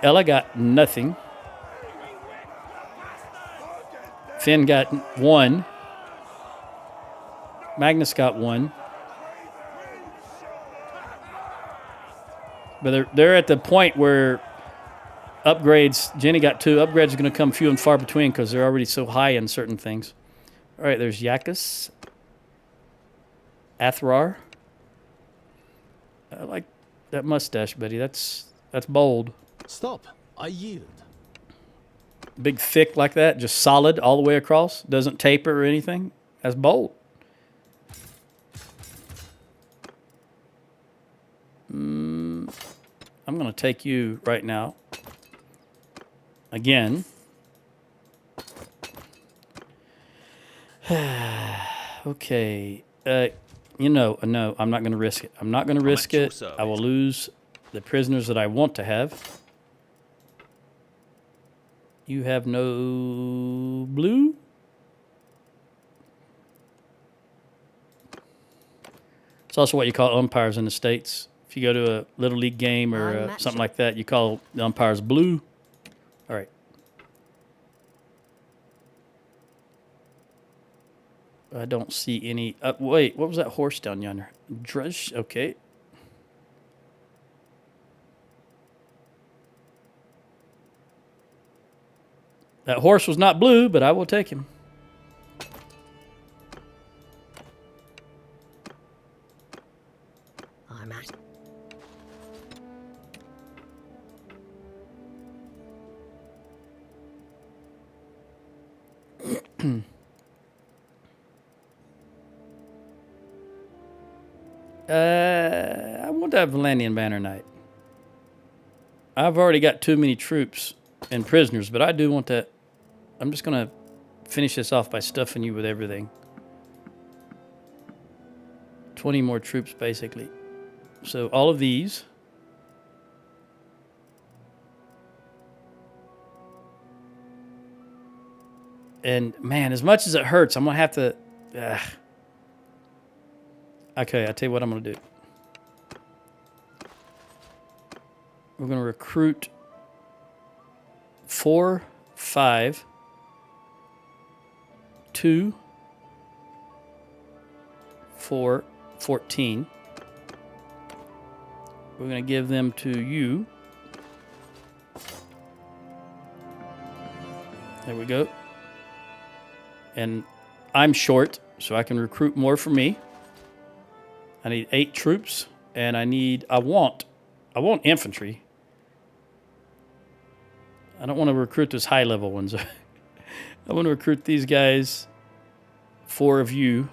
Ella got nothing. Finn got 1. Magnus got 1. But they're at the point where upgrades, Jenny got 2. Upgrades are going to come few and far between because they're already so high in certain things. All right, there's Yakus. Athrar. I like that mustache, buddy. That's bold. Stop. I yield. Big, thick like that, just solid all the way across. Doesn't taper or anything. That's bold. I'm going to take you right now. Again. Okay. No, I'm not going to risk it. I'm not going to risk it. I will lose the prisoners that I want to have. You have no blue? It's also what you call umpires in the States. If you go to a Little League game or something like that, you call the umpires blue. All right. I don't see any. Wait, what was that horse down yonder? Drudge. Okay. That horse was not blue, but I will take him. I'm at. I want to have Valandian Banner Knight. I've already got too many troops and prisoners, but I do want to. I'm just going to finish this off by stuffing you with everything. 20 more troops, basically. So all of these. And, man, as much as it hurts, I'm going to have to... Okay, I'll tell you what I'm going to do. We're going to recruit 4, 5, 2, 4, 14. We're going to give them to you. There we go. And I'm short, so I can recruit more for me. I need 8 troops, and I want infantry. I don't want to recruit those high-level ones. I want to recruit these guys, 4 of you,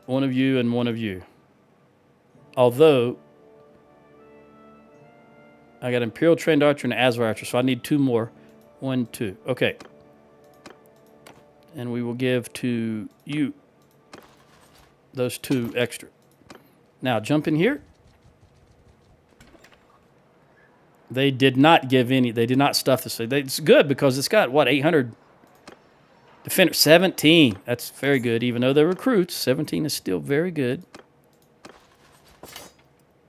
1 of you, and 1 of you. Although, I got Imperial Trained Archer and Asvar Archer, so I need 2 more. 1, 2. Okay. And we will give to you those 2 extra. Now, jump in here. They did not give any. They did not stuff this. It's good because it's got, what, 800 defenders? 17. That's very good. Even though they're recruits, 17 is still very good.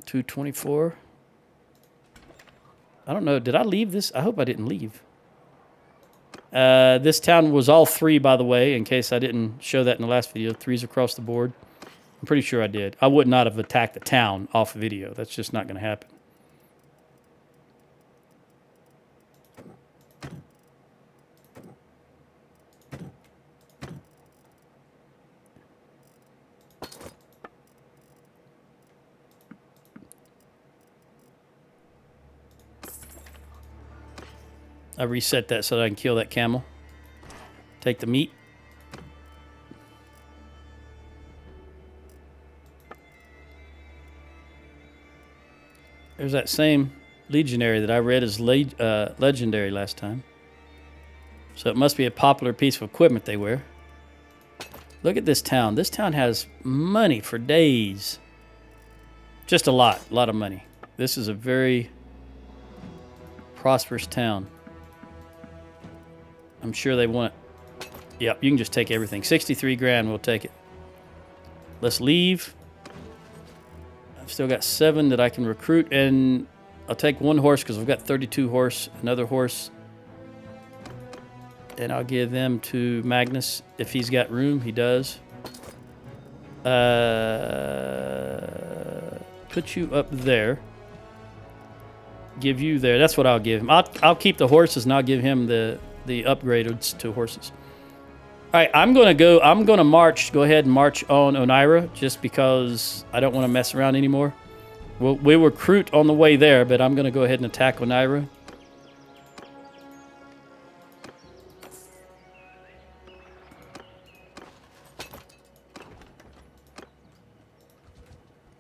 224. I don't know. Did I leave this? I hope I didn't leave. This town was all 3, by the way, in case I didn't show that in the last video. 3s across the board. I'm pretty sure I did. I would not have attacked the town off video. That's just not going to happen. I reset that so that I can kill that camel. Take the meat. There's that same legionary that I read as legendary last time. So it must be a popular piece of equipment they wear. Look at this town. This town has money for days. Just a lot of money. This is a very prosperous town. I'm sure they want it. Yep, you can just take everything. 63 grand, we'll take it. Let's leave. I've still got 7 that I can recruit, and I'll take 1 horse because I've got 32 horse, another horse. And I'll give them to Magnus if he's got room. He does. Put you up there. Give you there. That's what I'll give him. I'll keep the horses and I'll give him the upgrades to horses. All right, I'm gonna march. Go ahead and march on Onira just because I don't want to mess around anymore. We'll recruit on the way there, but I'm gonna go ahead and attack Onira.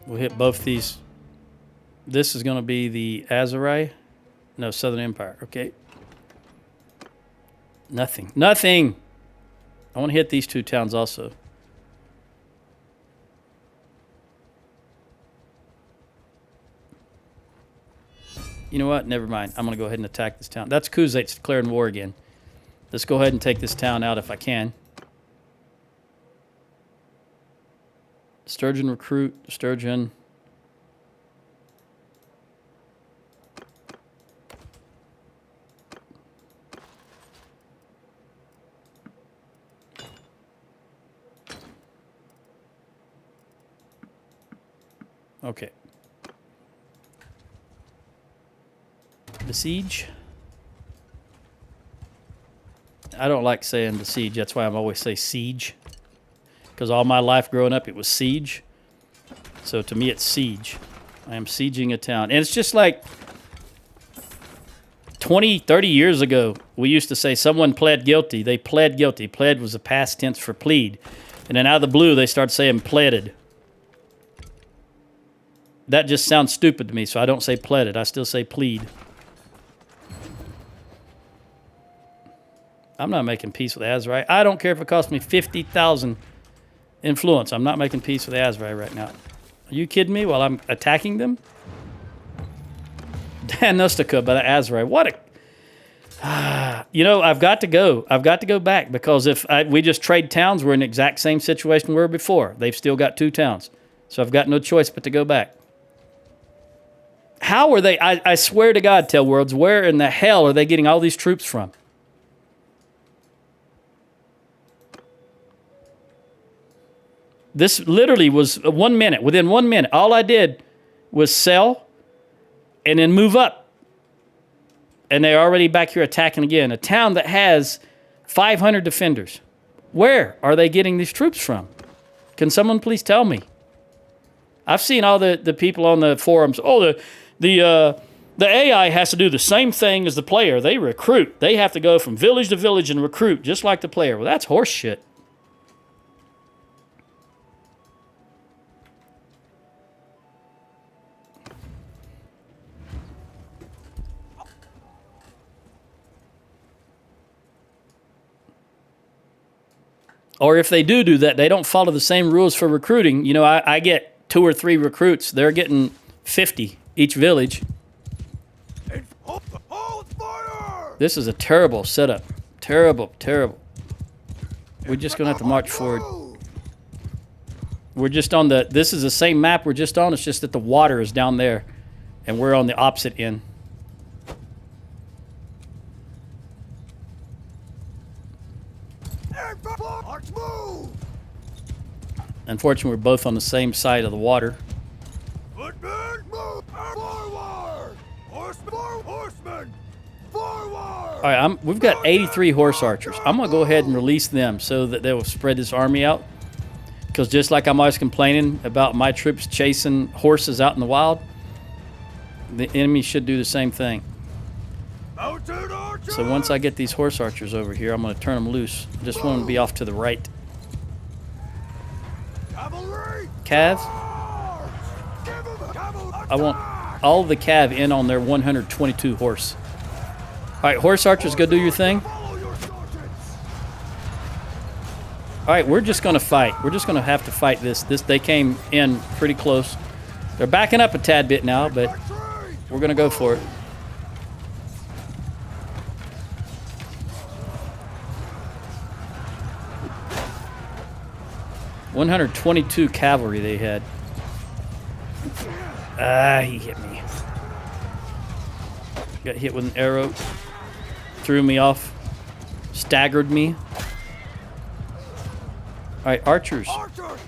We'll hit both these. This is going to be the Azarai. No, Southern Empire. Okay. Nothing. Nothing! I want to hit these 2 towns also. You know what? Never mind. I'm going to go ahead and attack this town. That's Kuzait's declaring war again. Let's go ahead and take this town out if I can. Sturgeon recruit. Sturgeon. Okay. Besiege. I don't like saying besiege. That's why I'm always say siege. Because all my life growing up, it was siege. So to me, it's siege. I am sieging a town. And it's just like 20, 30 years ago, we used to say someone pled guilty. They pled guilty. Pled was a past tense for plead. And then out of the blue, they start saying pleaded. That just sounds stupid to me, so I don't say pleaded. I still say plead. I'm not making peace with Azarai. I don't care if it costs me 50,000 influence. I'm not making peace with Azarai right now. Are you kidding me while I'm attacking them? Dan Nustica by the Azarai. What a... you know, I've got to go. I've got to go back because if we just trade towns, we're in the exact same situation we were before. They've still got 2 towns. So I've got no choice but to go back. How are they... I swear to God, Tell Worlds, where in the hell are they getting all these troops from? This literally was 1 minute. Within 1 minute, all I did was sell and then move up. And they're already back here attacking again. A town that has 500 defenders. Where are they getting these troops from? Can someone please tell me? I've seen all the people on the forums. Oh, the AI has to do the same thing as the player. They recruit. They have to go from village to village and recruit just like the player. Well, that's horse shit. Or if they do that, they don't follow the same rules for recruiting. You know, I get 2 or 3 recruits. They're getting 50 each village. This is a terrible setup. Terrible, terrible. We're just going to have to march forward. We're just on the... This is the same map we're just on. It's just that the water is down there. And we're on the opposite end. Unfortunately, we're both on the same side of the water. Footmen, move forward! Horsemen, forward! All right, we've got 83 horse archers. I'm going to go ahead and release them so that they will spread this army out. Because just like I'm always complaining about my troops chasing horses out in the wild, the enemy should do the same thing. Mounted archers! So once I get these horse archers over here, I'm going to turn them loose. I just want them to be off to the right. Cavalry! Cav, Charge! Give 'em a cavalry I want attack! all the cav in on their 122 horse. All right, horse archers, go do your thing. Follow your sergeants! All right, we're just going to fight. We're just going to have to fight this. They came in pretty close. They're backing up a tad bit now, but Retreat! we're going to go for it. $122 cavalry they had. Ah, he hit me. Got hit with an arrow. Threw me off. Staggered me. All right, archers. Archers!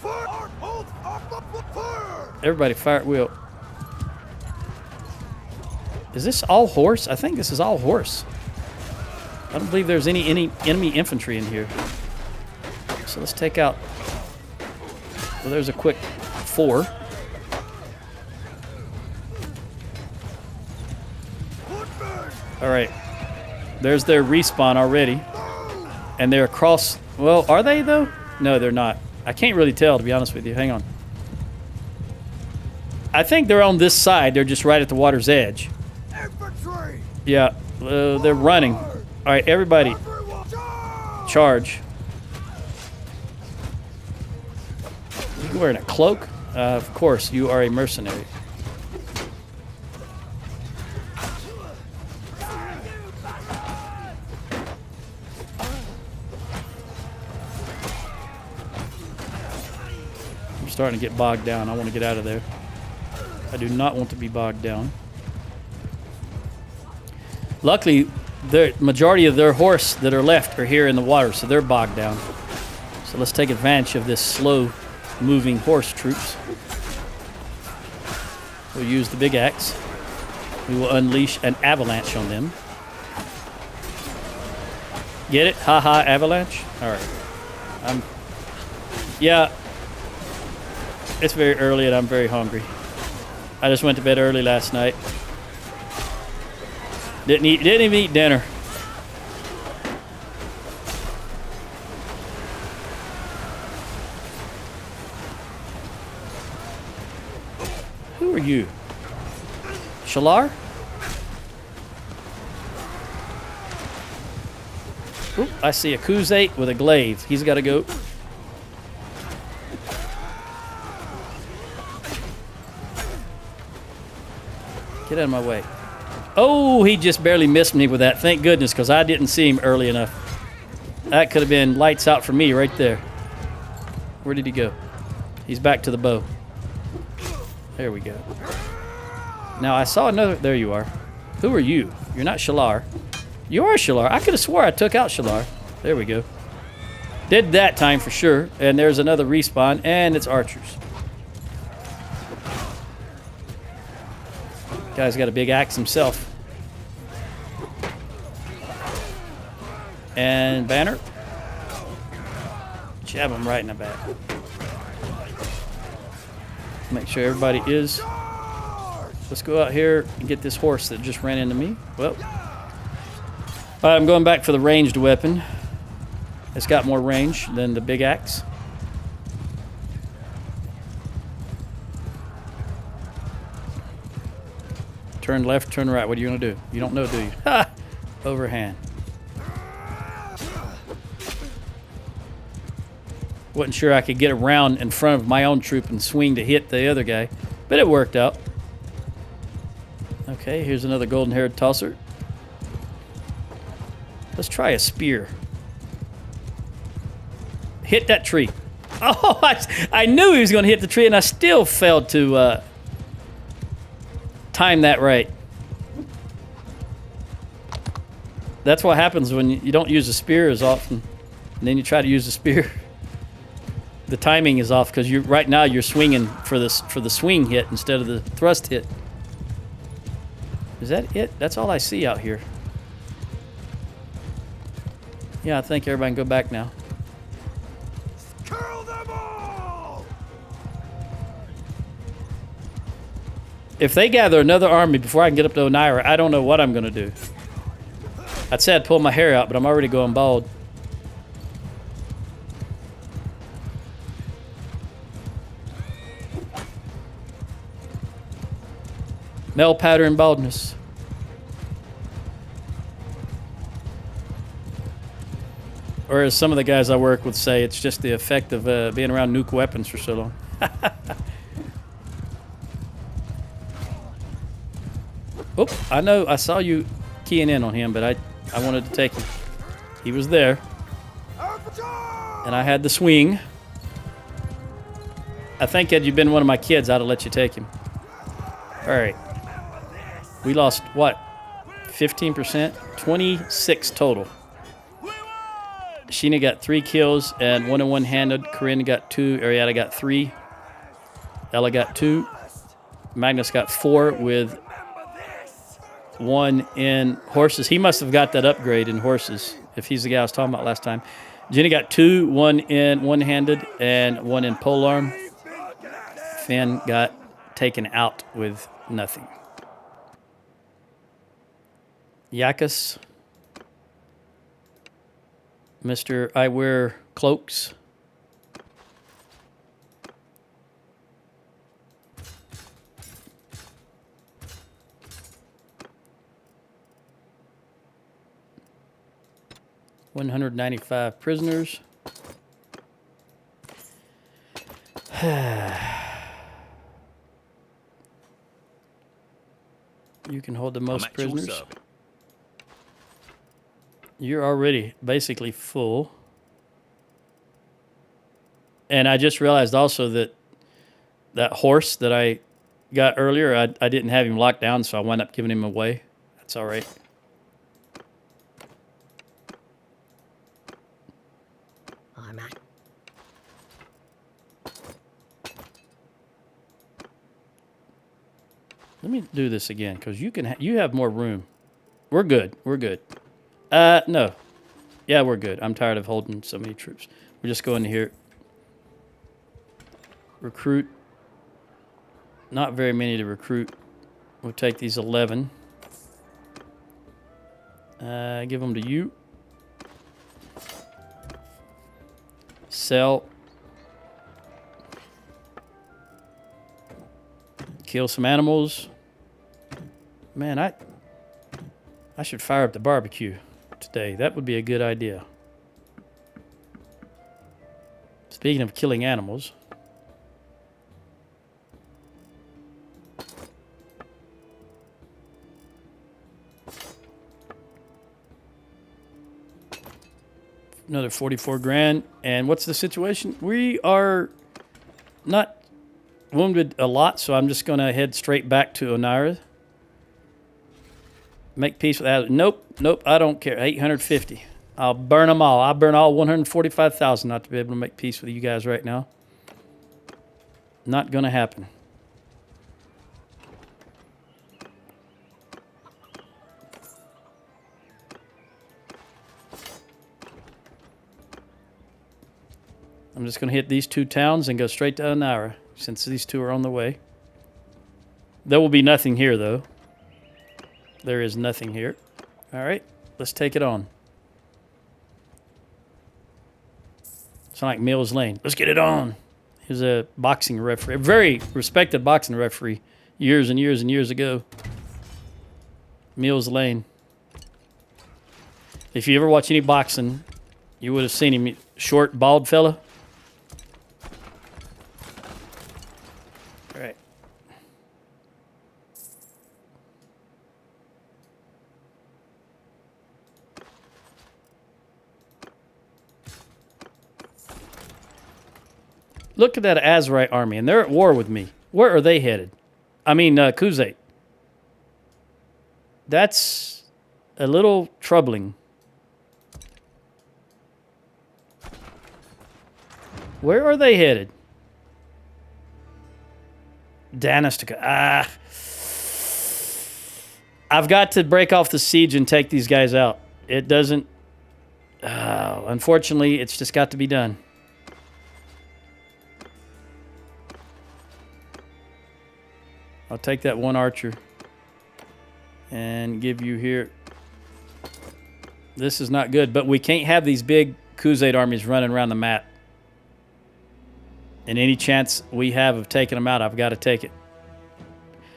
Fire! Hold up! Fire! Everybody fire at will. Is this all horse? I think this is all horse. I don't believe there's any enemy infantry in here. So let's take out. Well, there's a quick 4. Footmen! All right. There's their respawn already. And they're across. Well, are they though? No, they're not. I can't really tell, to be honest with you. Hang on. I think they're on this side. They're just right at the water's edge. Infantry! Yeah, they're running. All right, everybody, Everyone charge! charge. You wearing a cloak? Of course, you are a mercenary. I'm starting to get bogged down. I want to get out of there. I do not want to be bogged down. Luckily, the majority of their horse that are left are here in the water, so they're bogged down. So let's take advantage of this slow-moving horse troops. We'll use the big axe. We will unleash an avalanche on them. Get it? Ha-ha, avalanche? All right. Yeah. It's very early and I'm very hungry. I just went to bed early last night. Didn't even eat dinner. Who are you? Shalar? Oop, I see a Kuzate with a glaive. He's got to go. Get out of my way. Oh, he just barely missed me with that. Thank goodness, because I didn't see him early enough. That could have been lights out for me right there. Where did he go? He's back to the bow. There we go. Now, I saw another... There you are. Who are you? You're not Shalar. You are Shalar. I could have swore I took out Shalar. There we go. Did that time for sure. And there's another respawn, and it's archers. Guy's got a big axe himself. And Banner. Jab him right in the back. Make sure everybody is. Let's go out here and get this horse that just ran into me. Well. All right, I'm going back for the ranged weapon. It's got more range than the big axe. Turn left, turn right. What are you going to do? You don't know, do you? Ha! Overhand. Wasn't sure I could get around in front of my own troop and swing to hit the other guy, but it worked out. Okay, here's another golden-haired tosser. Let's try a spear. Hit that tree. Oh, I knew he was going to hit the tree, and I still failed to time that right. That's what happens when you don't use a spear as often, and then you try to use a spear. The timing is off because right now you're swinging for the swing hit instead of the thrust hit. Is that it? That's all I see out here. Yeah, I think everybody can go back now. Kill them all! If they gather another army before I can get up to Onira, I don't know what I'm going to do. I'd say I'd pull my hair out, but I'm already going bald. Male pattern baldness. Or as some of the guys I work with say, it's just the effect of being around nuke weapons for so long. Oop, I know, I saw you keying in on him, but I wanted to take him. He was there. And I had the swing. I think had you been one of my kids, I'd have let you take him. All right. We lost, what, 15%? 26 total. Sheena got 3 kills and 1 in one-handed. Corinne got 2. Arietta got 3. Ella got 2. Magnus got 4 with 1 in horses. He must have got that upgrade in horses, if he's the guy I was talking about last time. Jenny got 2, 1 in one-handed and 1 in polearm. Finn got taken out with nothing. Yakus. Mr. I wear cloaks. $195 prisoners. You can hold the most prisoners. You're already basically full. And I just realized also that that horse that I got earlier, I didn't have him locked down, so I wound up giving him away. That's all right. I'm at. Let me do this again, because you have more room. We're good. We're good. No. Yeah, we're good. I'm tired of holding so many troops. We're just going to here. Recruit. Not very many to recruit. We'll take these 11. Give them to you. Sell. Kill some animals. Man, I should fire up the barbecue today. That would be a good idea. Speaking of killing animals. Another 44 grand. And what's the situation? We are not wounded a lot, so I'm just going to head straight back to Onira. Make peace with that. Nope, I don't care. 850. I'll burn them all. I'll burn all 145,000 not to be able to make peace with you guys right now. Not going to happen. I'm just going to hit these 2 towns and go straight to Onira, since these 2 are on the way. There will be nothing here, though. There is nothing here. All right, let's take it on. It's not like Mills Lane. Let's get it on. He was a boxing referee, a very respected boxing referee years and years and years ago. Mills Lane. If you ever watch any boxing, you would have seen him. Short, bald fella. All right. Look at that Azerite army, and they're at war with me. Where are they headed? I mean, Kuzate. That's a little troubling. Where are they headed? Danistica. Ah. I've got to break off the siege and take these guys out. It doesn't... unfortunately, it's just got to be done. I'll take that one archer and give you here. This is not good, but we can't have these big Crusade armies running around the map. And any chance we have of taking them out, I've got to take it.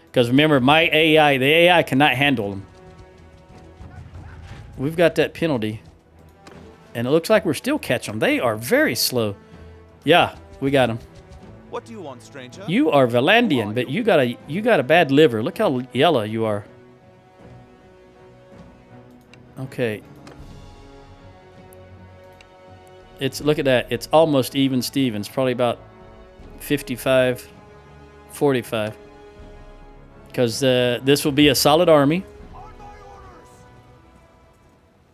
Because remember, my AI, the AI cannot handle them. We've got that penalty. And it looks like we're still catching them. They are very slow. Yeah, we got them. What do you want, stranger? You are Valandian, but you got a bad liver. Look how yellow you are. Okay. Look at that. It's almost even Stevens. Probably about 55, 45. Because this will be a solid army.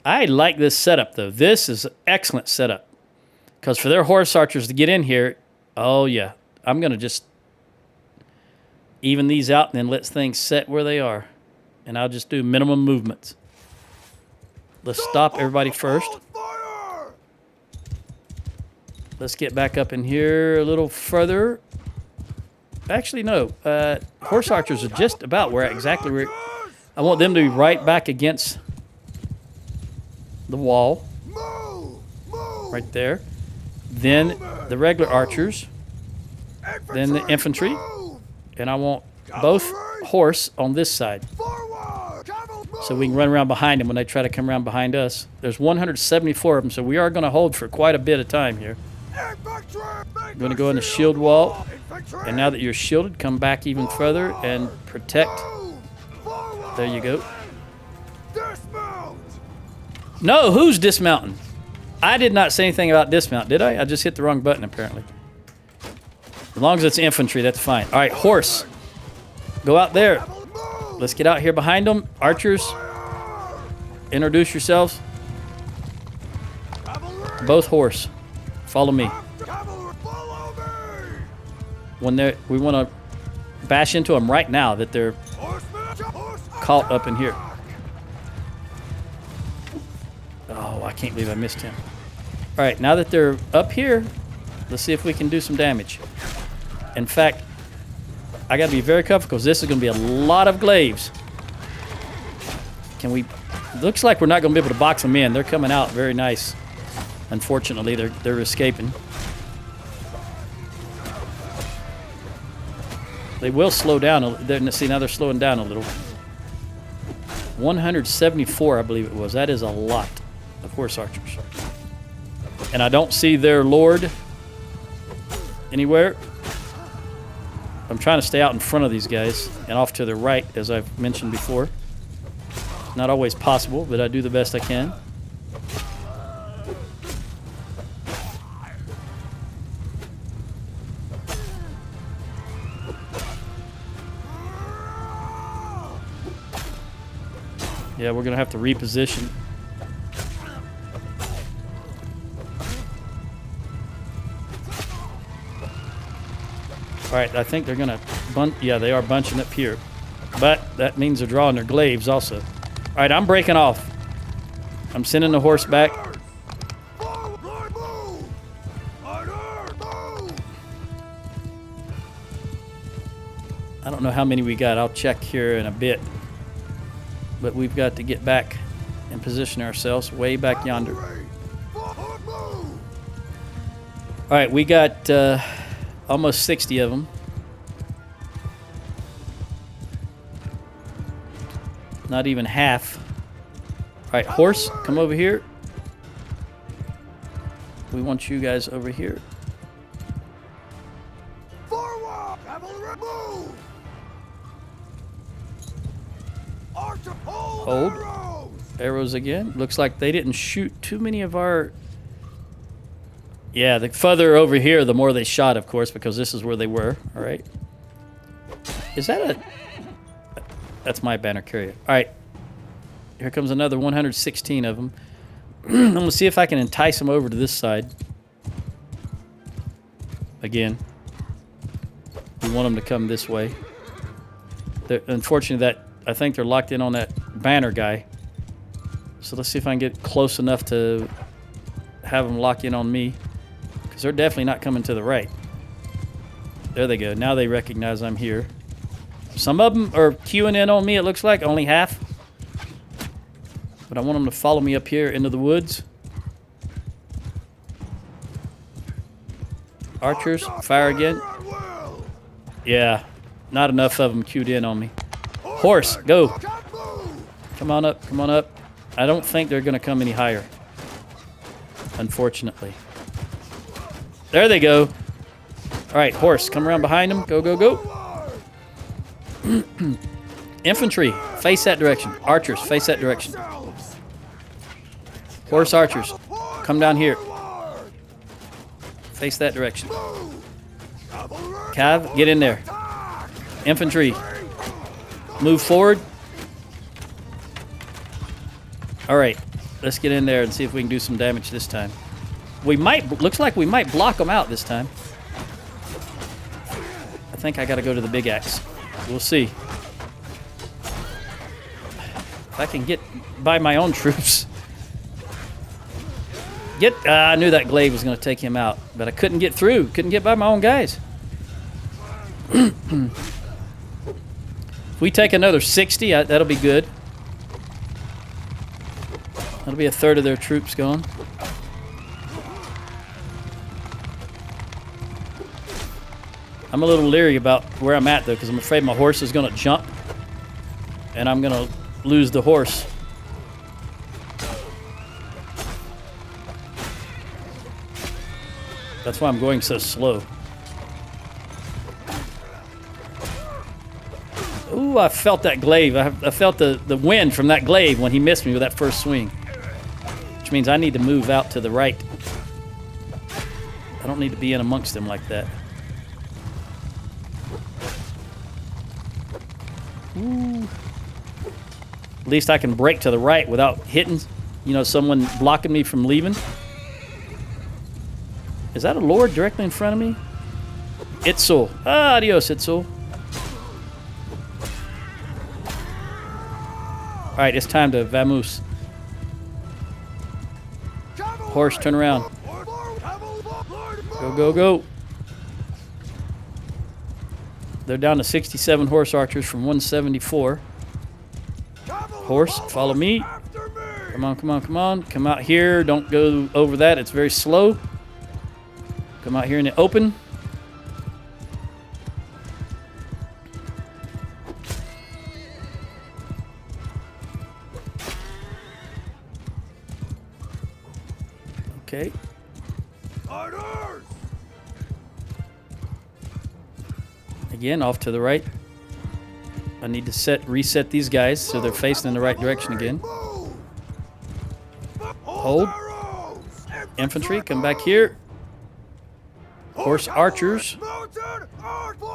I like this setup, though. This is an excellent setup. Because for their horse archers to get in here, oh, yeah. I'm going to just even these out and then let things set where they are. And I'll just do minimum movements. Let's stop everybody first. Let's get back up in here a little further. Actually, no. Horse archers are just about where I want them to be right back against the wall. Right there. Then the regular archers. Then the infantry. And I want both horse on this side. So we can run around behind them when they try to come around behind us. There's 174 of them, so we are going to hold for quite a bit of time here. I'm going to go in the shield wall. And now that you're shielded, come back even further and protect. There you go. No, who's dismounting? I did not say anything about dismount, did I? I just hit the wrong button, apparently. As long as it's infantry, that's fine. All right, horse. Go out there. Let's get out here behind them. Archers, introduce yourselves. Both horse. Follow me. We want to bash into them right now that they're caught up in here. Oh, I can't believe I missed him. All right, now that they're up here, let's see if we can do some damage. In fact, I got to be very careful because this is going to be a lot of glaives. Looks like we're not going to be able to box them in. They're coming out very nice. Unfortunately, they're escaping. They will slow down. See, now they're slowing down a little. 174, I believe it was. That is a lot of horse archers. And I don't see their lord anywhere. I'm trying to stay out in front of these guys and off to the right, as I've mentioned before. Not always possible, but I do the best I can. Yeah, we're going to have to reposition. All right, I think they're going to yeah, they are bunching up here. But that means they're drawing their glaives also. All right, I'm breaking off. I'm sending the horse back. I don't know how many we got. I'll check here in a bit. But we've got to get back and position ourselves way back yonder. All right, we got almost 60 of them. Not even half. All right, horse, come over here. We want you guys over here. Hold. Arrows again. Looks like they didn't shoot too many of our... Yeah, the further over here, the more they shot, of course, because this is where they were. All right. Is that a... That's my banner carrier. All right. Here comes another 116 of them. I'm going to see if I can entice them over to this side. again. We want them to come this way. Unfortunately, I think they're locked in on that banner guy. So let's see if I can get close enough to have them lock in on me. Because they're definitely not coming to the right. There they go. Now they recognize I'm here. Some of them are queuing in on me, it looks like. Only half. But I want them to follow me up here into the woods. Archers, fire again. Yeah, not enough of them queued in on me. Horse, go. Come on up, come on up. I don't think they're going to come any higher, unfortunately. There they go. All right, horse, come around behind them. Go, go, go. Infantry, face that direction. Archers, face that direction. Horse archers, come down here. Face that direction. Cav, get in there. Infantry, move forward. All right, let's get in there and see if we can do some damage this time. We might, looks like we might block them out this time. I think I got to go to the big axe. We'll see. If I can get by my own troops. I knew that glaive was going to take him out, but I couldn't get through. Couldn't get by my own guys. If we take another 60, that'll be good. That'll be a third of their troops gone. I'm a little leery about where I'm at, though, because I'm afraid my horse is going to jump, and I'm going to lose the horse. That's why I'm going so slow. Ooh, I felt that glaive. I felt the wind from that glaive when he missed me with that first swing. Which means I need to move out to the right. I don't need to be in amongst them like that. Ooh. At least I can break to the right without hitting, someone blocking me from leaving. Is that a lord directly in front of me? Itzel. Adios, Itzel. All right, it's time to vamoose. Horse, turn around. Go, go, go. They're down to 67 horse archers from 174. Horse, follow me. Come on, come on, come on. Come out here. Don't go over that. It's very slow. Come out here in the open. Okay. Again, off to the right. I need to reset these guys so they're facing in the right direction again. Hold. Infantry, come back here. Horse archers,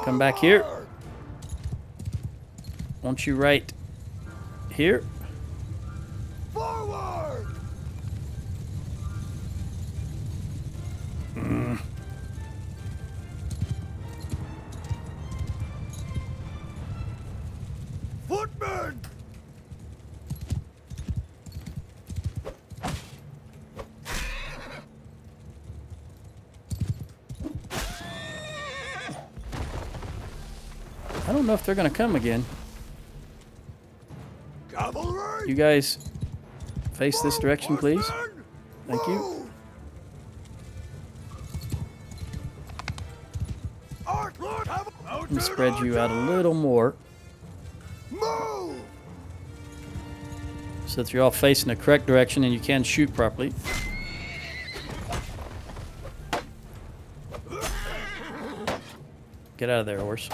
come back here. Want you right here. Forward! Footmen! I don't know if they're going to come again. Cavalry! You guys face this direction, please. Thank you. Let me spread you out a little more so that you're all facing the correct direction and you can shoot properly. Get out of there, horse.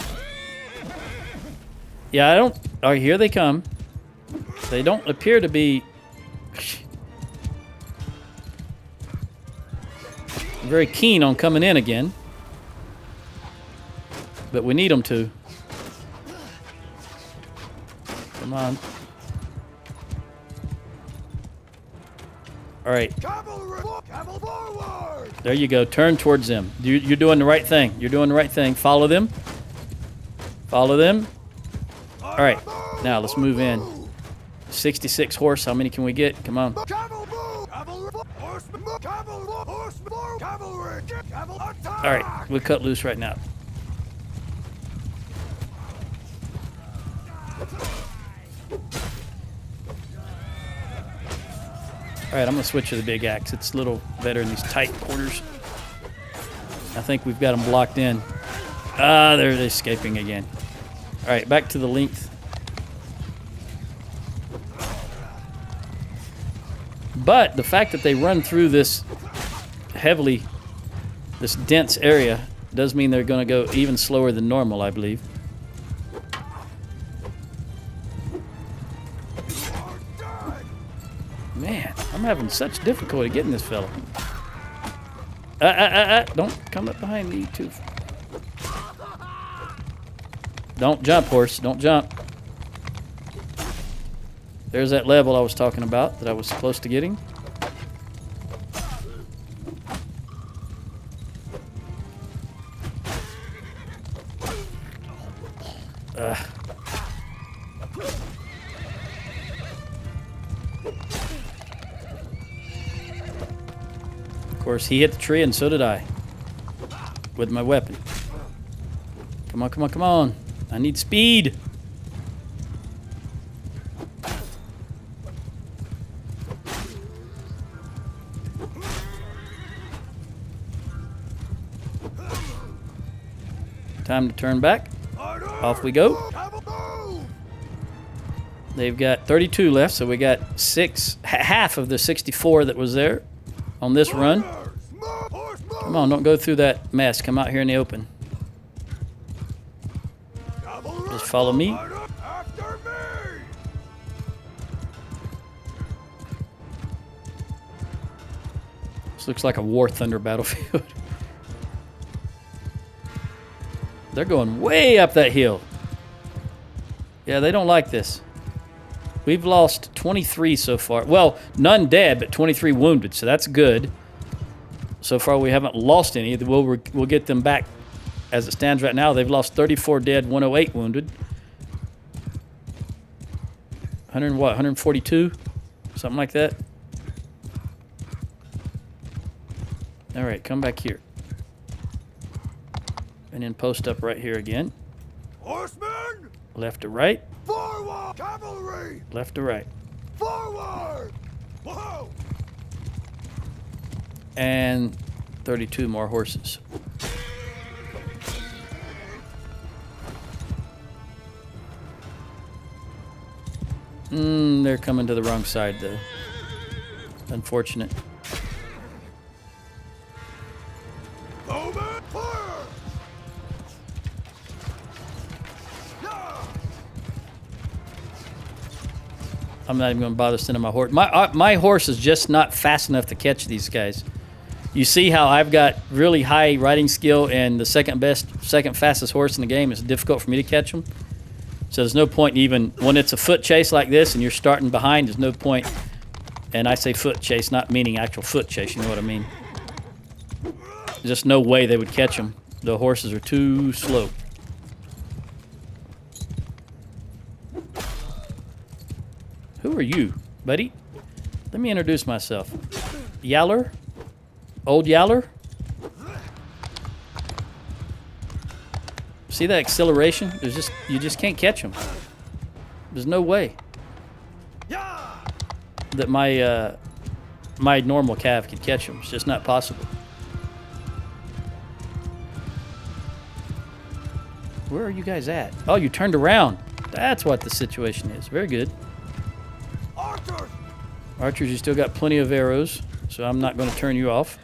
Yeah, I don't... Oh, here they come. They don't appear to be very keen on coming in again. But we need them to. Come on. All right. There you go. Turn towards them. You're doing the right thing. You're doing the right thing. Follow them. Follow them. All right. Now let's move in. 66 horse. How many can we get? Come on. All right. We'll cut loose right now. All right, I'm going to switch to the big axe. It's a little better in these tight corners. I think we've got them blocked in. Ah, they're escaping again. All right, back to the length. But the fact that they run through this this dense area does mean they're going to go even slower than normal, I believe. Man, I'm having such difficulty getting this fella. Don't come up behind me too. Don't jump, horse. Don't jump. There's that level I was talking about that I was close to getting. Of course, he hit the tree and so did I. With my weapon. Come on, come on, come on. I need speed. Time to turn back. Off we go. They've got 32 left, so we got half of the 64 that was there on this run. Come on, don't go through that mess. Come out here in the open. Just follow me. This looks like a War Thunder battlefield. They're going way up that hill. Yeah, they don't like this. We've lost 23 so far. Well, none dead, but 23 wounded, so that's good. So far, we haven't lost any. We'll get them back as it stands right now. They've lost 34 dead, 108 wounded. 100 what? 142? Something like that. All right, come back here. And then post up right here again. Horsemen! Left to right. Forward! Cavalry! Left to right. Forward! Whoa! And 32 more horses. They're coming to the wrong side, though. Unfortunate. I'm not even going to bother sending my horse. My horse is just not fast enough to catch these guys. You see how I've got really high riding skill and the second fastest horse in the game. It's difficult for me to catch them. So there's no point even when it's a foot chase like this and you're starting behind. There's no point. And I say foot chase, not meaning actual foot chase. You know what I mean? There's just no way they would catch them. The horses are too slow. Who are you, buddy? Let me introduce myself. Yaller? Old Yaller? See that acceleration? You just can't catch them. There's no way that my normal calf could catch them. It's just not possible. Where are you guys at? Oh, you turned around. That's what the situation is. Very good. Archers, you still got plenty of arrows, so I'm not going to turn you off.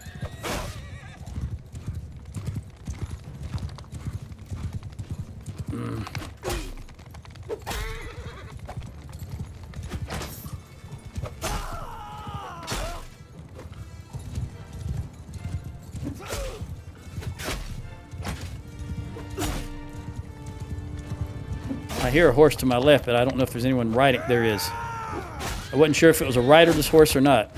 I hear a horse to my left, but I don't know if there's anyone riding. There is. I wasn't sure if it was a riderless horse or not.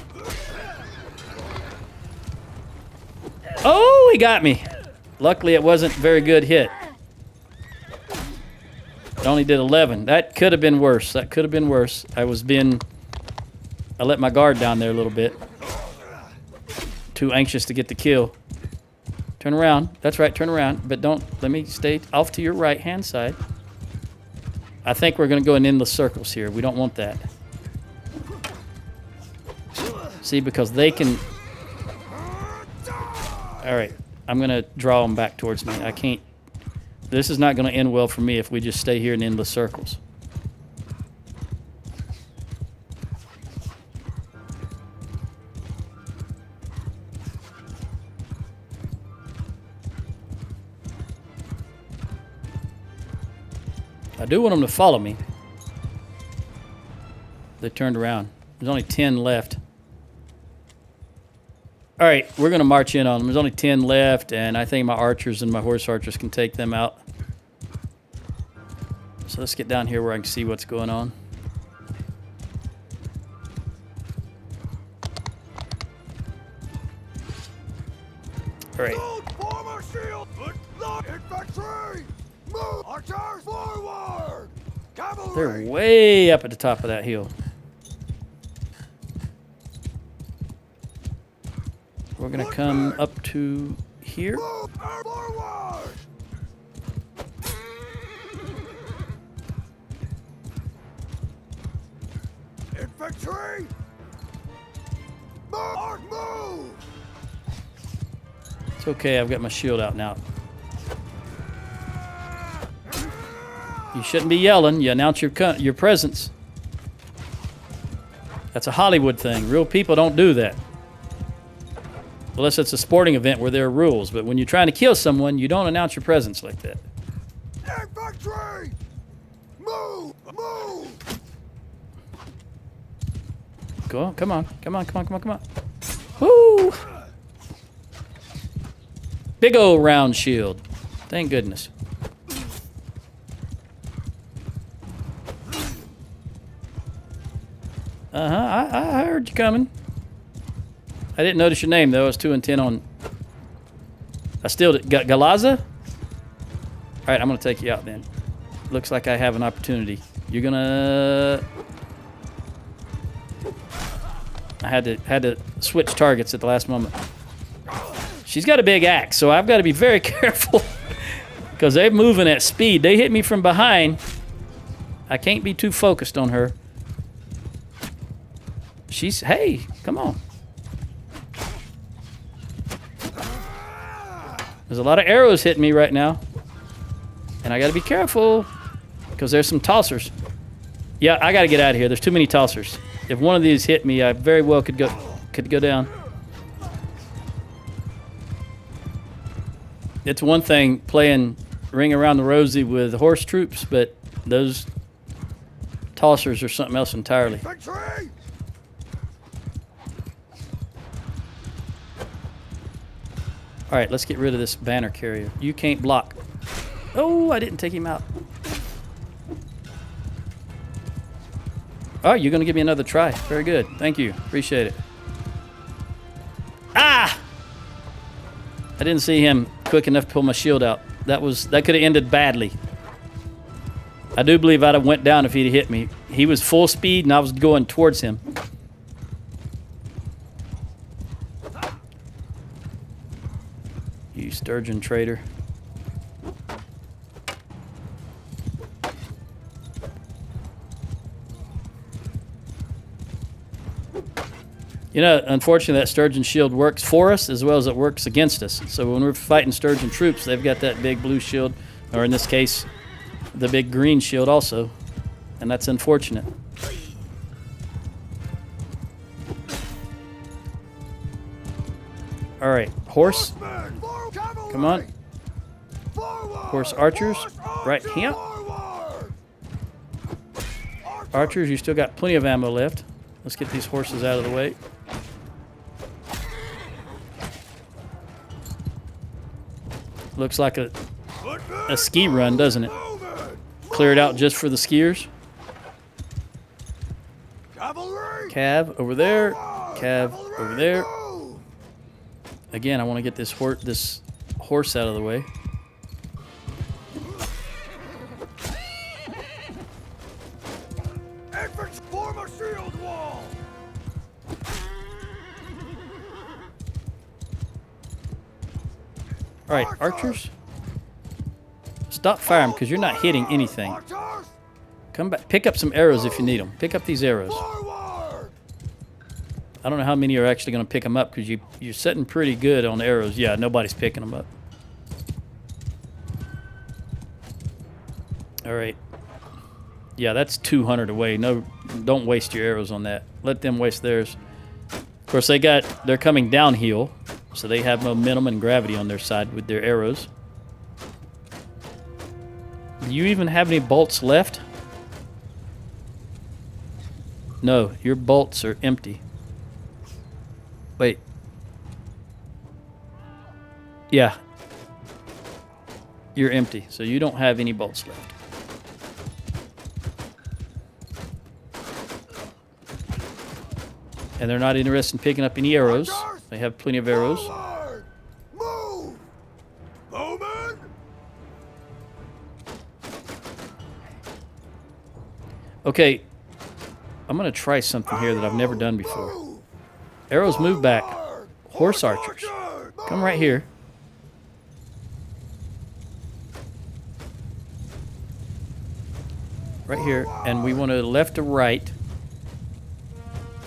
he got me. Luckily, it wasn't a very good hit. It only did 11. That could have been worse. That could have been worse. I let my guard down there a little bit. Too anxious to get the kill. Turn around. That's right, turn around. But don't, let me stay off to your right-hand side. I think we're going to go in endless circles here. We don't want that. See, because they can... All right, I'm going to draw them back towards me. I can't... This is not going to end well for me if we just stay here in endless circles. I do want them to follow me. They turned around. There's only 10 left. All right, we're going to march in on them. There's only 10 left, and I think my archers and my horse archers can take them out. So let's get down here where I can see what's going on. All right. Form a shield! Infantry! Move! Archers forward! Cavalry! They're way up at the top of that hill. We're going to come up to here. Move forward! Infantry! Move! It's okay, I've got my shield out now. You shouldn't be yelling. You announce your presence. That's a Hollywood thing. Real people don't do that. Unless it's a sporting event where there are rules. But when you're trying to kill someone, you don't announce your presence like that. Infantry! Move! Move! Go on, come on. Come on, come on, come on, come on. Woo! Big old round shield. Thank goodness. I heard you coming. I didn't notice your name, though. I was too intent on... I still did. Galaza? All right, I'm going to take you out, then. Looks like I have an opportunity. You're going to... I had to switch targets at the last moment. She's got a big axe, so I've got to be very careful. Because they're moving at speed. They hit me from behind. I can't be too focused on her. She's... Hey, come on. There's a lot of arrows hitting me right now. And I got to be careful. Because there's some tossers. Yeah, I got to get out of here. There's too many tossers. If one of these hit me, I very well could go down. It's one thing playing Ring Around the Rosie with horse troops, but those tossers are something else entirely. Infantry! All right, let's get rid of this banner carrier. You can't block. Oh, I didn't take him out. Oh, you're going to give me another try. Very good. Thank you. Appreciate it. Ah! I didn't see him quick enough to pull my shield out. That could have ended badly. I do believe I'd have went down if he'd hit me. He was full speed, and I was going towards him. You sturgeon traitor. You know, unfortunately, that sturgeon shield works for us as well as it works against us. So when we're fighting sturgeon troops, they've got that big blue shield, or in this case, the big green shield also. And that's unfortunate. All right, horse. Come on. Horse archers, right here. Archers, you still got plenty of ammo left. Let's get these horses out of the way. Looks like a ski run, doesn't it? Cleared out just for the skiers. Cav over there. Cav over there. Again, I want to get this horse out of the way. Infantry, form a shield wall. All right, archers. Stop firing because you're not hitting anything. Archers, Come back. Pick up some arrows if you need them. Pick up these arrows. forward. I don't know how many are actually going to pick them up because you're sitting pretty good on arrows. Yeah, nobody's picking them up. All right. Yeah, that's 200 away. No, don't waste your arrows on that. Let them waste theirs. Of course, they're coming downhill, so they have momentum and gravity on their side with their arrows. Do you even have any bolts left? No, your bolts are empty. Wait. Yeah. You're empty, so you don't have any bolts left. And they're not interested in picking up any arrows. They have plenty of arrows. Forward. Move. Bowman. Okay. I'm going to try something here that I've never done before. Arrows move back. Horse archers. Come right here. Right here. And we want to left to right.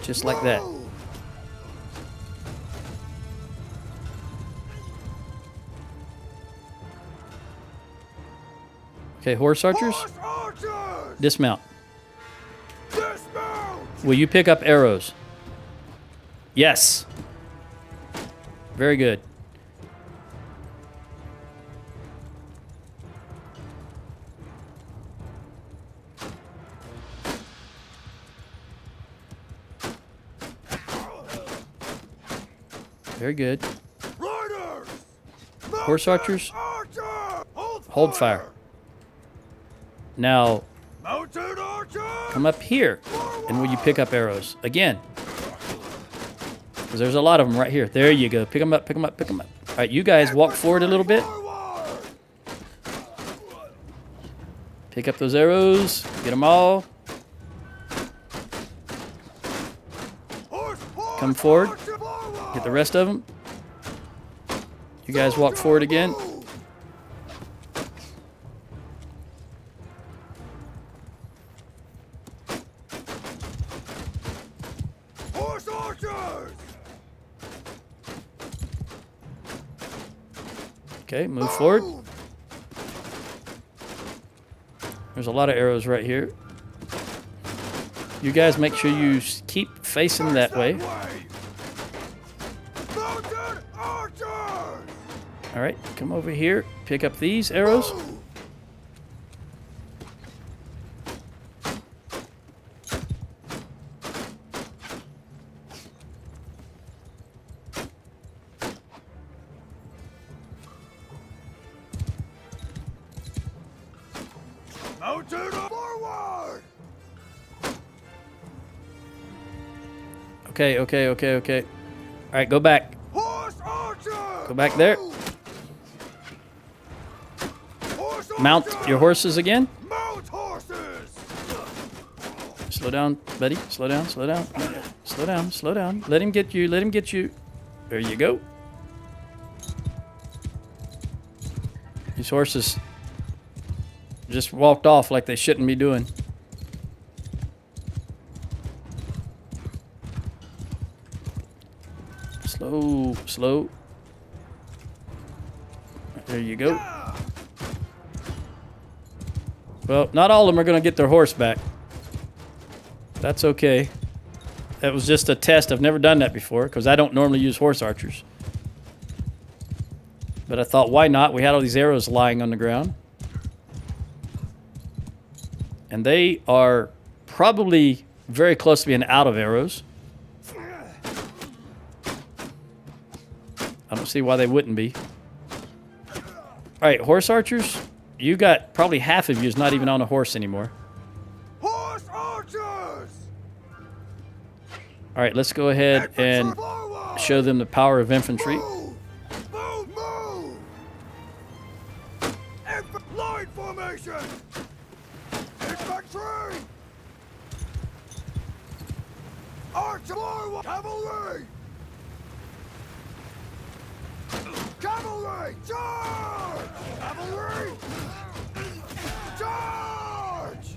Just like that. Okay, horse archers, Horse archers. dismount. Dismount. Will you pick up arrows? Yes. Very good. Very good. Riders. Horse archers, Archer. hold fire. Now, Mounted archers. come up here, and will you pick up arrows? Again. Because there's a lot of them right here. There you go. Pick them up, pick them up, pick them up. All right, you guys walk forward a little bit. Forward. Pick up those arrows. Get them all. Horse, Come forward. archer, forward. Get the rest of them. You guys walk forward again. Horse archers. Okay, move forward. There's a lot of arrows right here. You guys make sure you keep facing that way. Mounted archers. All right, come over here. Pick up these arrows. Mounted forward. Okay. All right, go back. Horse archers. Go back there. Horse Mount archers. your horses again. Mount horses. Slow down, buddy. Slow down. Slow down. Let him get you. There you go. These horses just walked off like they shouldn't be doing. Slow. There you go. Well, not all of them are going to get their horse back. That's okay. That was just a test. I've never done that before because I don't normally use horse archers. But I thought, why not? We had all these arrows lying on the ground. And they are probably very close to being out of arrows. I don't see why they wouldn't be. All right, horse archers, you got probably half of you is not even on a horse anymore. Horse archers. All right, let's go ahead and show them the power of infantry. Move. Move. Move. Formation! Infantry! Artillery! Cavalry! Cavalry! Charge! Cavalry! Charge!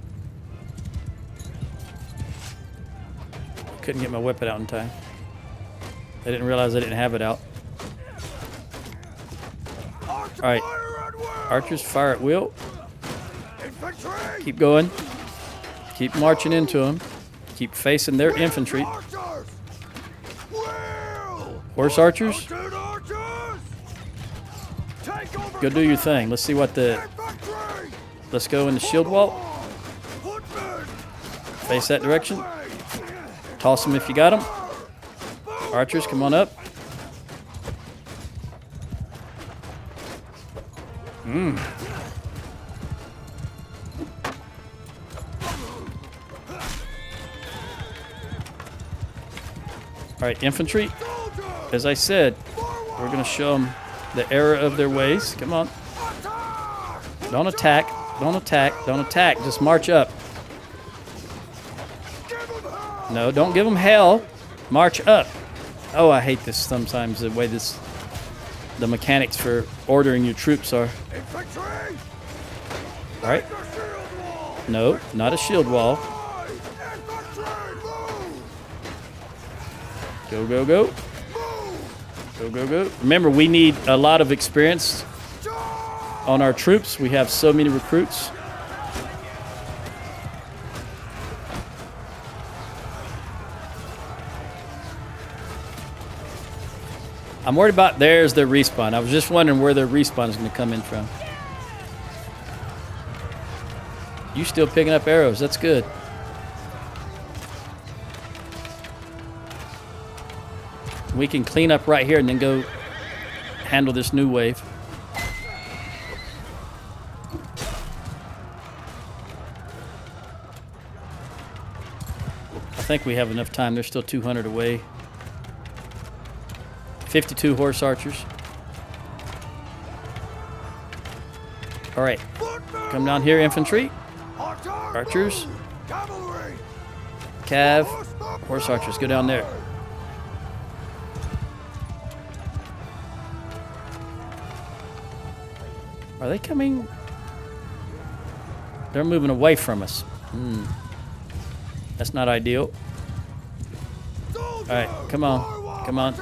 Couldn't get my weapon out in time. I didn't realize I didn't have it out. All right, archers fire at will. Infantry! Keep going. Keep marching into them. Keep facing their infantry. Archers! Will! Horse archers, Mounted archers! Take over go do your thing. Let's see what the. infantry! Let's go in the shield wall. Footmen! Face that direction. Toss them if you got them. Archers, come on up. All right, infantry. As I said, we're going to show them the error of their ways. Come on. Don't attack. Don't attack. Don't attack. Just march up. No, don't give them hell. March up. Oh, I hate this sometimes, the way the mechanics for ordering your troops are. Infantry! All right. The shield wall! No, not a shield wall. Infantry! Move! Go, go, go. Go, go, go. Remember, we need a lot of experience on our troops. We have so many recruits. I'm worried about there's their respawn. I was just wondering where their respawn is going to come in from. You still picking up arrows. That's good. We can clean up right here and then go handle this new wave. I think we have enough time. There's still 200 away. 52 horse archers. All right, come down here, infantry, archers, Cavalry! cav, horse archers. Go down there. Are they coming? They're moving away from us. That's not ideal. All right, come on, come on.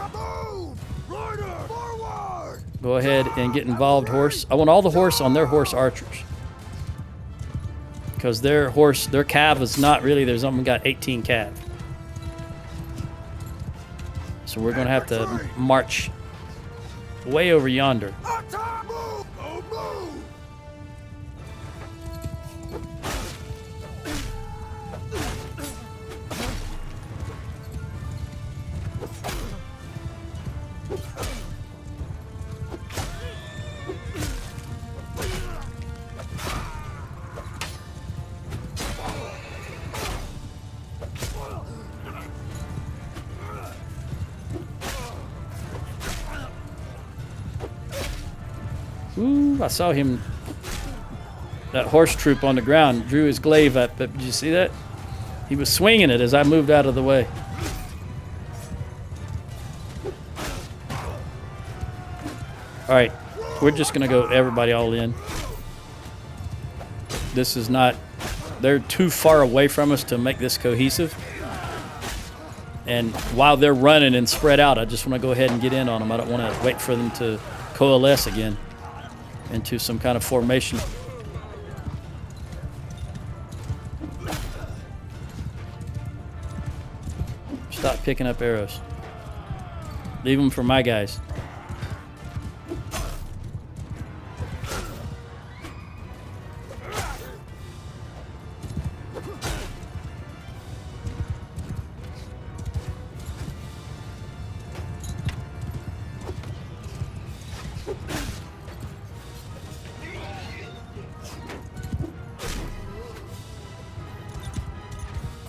Go ahead and get involved, horse. I want all the horse on their horse archers. Because their horse, their cav is not really, there's only got 18 cav. So we're going to have to march way over yonder. Ooh, I saw him, that horse troop on the ground, drew his glaive up, but did you see that? He was swinging it as I moved out of the way. All right, we're just going to go everybody all in. This is not, they're too far away from us to make this cohesive. And while they're running and spread out, I just want to go ahead and get in on them. I don't want to wait for them to coalesce again into some kind of formation. Stop picking up arrows. Leave them for my guys.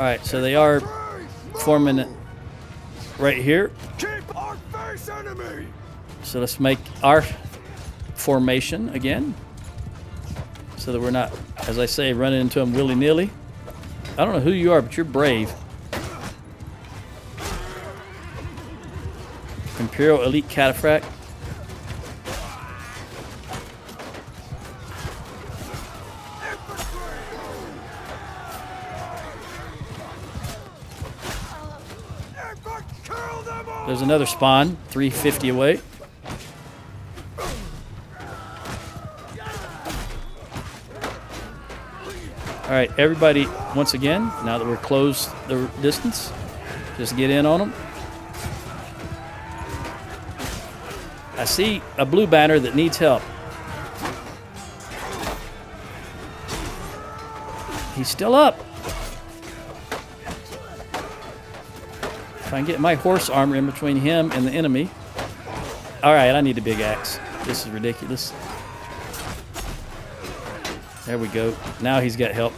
All right, so they are forming it right here. Keep our face enemy! So let's make our formation again. so that we're not, as I say, running into them willy-nilly. I don't know who you are, but you're brave. Imperial Elite Cataphract. There's another spawn, 350 away. All right, everybody, once again, now that we're close the distance, just get in on them. I see a blue banner that needs help. He's still up. If I can get my horse armor in between him and the enemy. All right, I need a big axe. This is ridiculous. There we go. Now he's got help.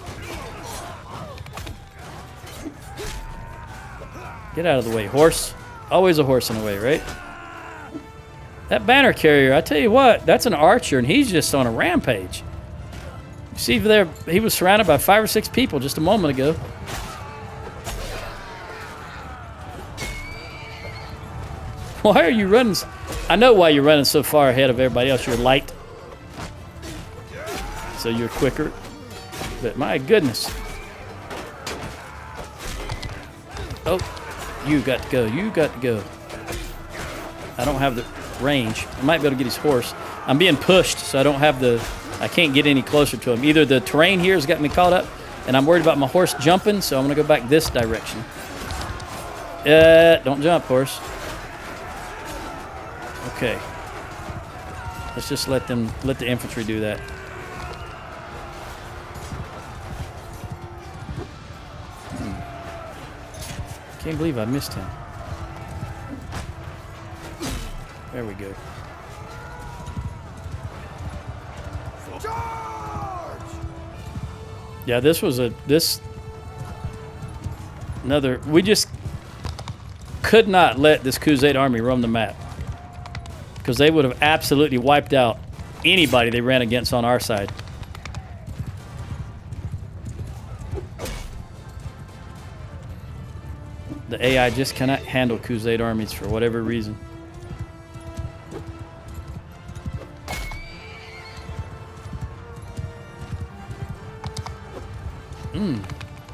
Get out of the way, horse. Always a horse in the way, right? That banner carrier, I tell you what, that's an archer, and he's just on a rampage. You see there, he was surrounded by 5 or 6 people just a moment ago. Why are you running? I know why you're running so far ahead of everybody else. You're light, so you're quicker. But my goodness. Oh, you got to go. You got to go. I don't have the range. I might be able to get his horse. I'm being pushed, so I don't have the... I can't get any closer to him. Either the terrain here has got me caught up, and I'm worried about my horse jumping, so I'm going to go back this direction. Don't jump, horse. Okay. Let's just let the infantry do that. Can't believe I missed him. There we go. Yeah, this was another. We just could not let this Crusade army roam the map, because they would have absolutely wiped out anybody they ran against on our side. The AI just cannot handle Crusade armies for whatever reason.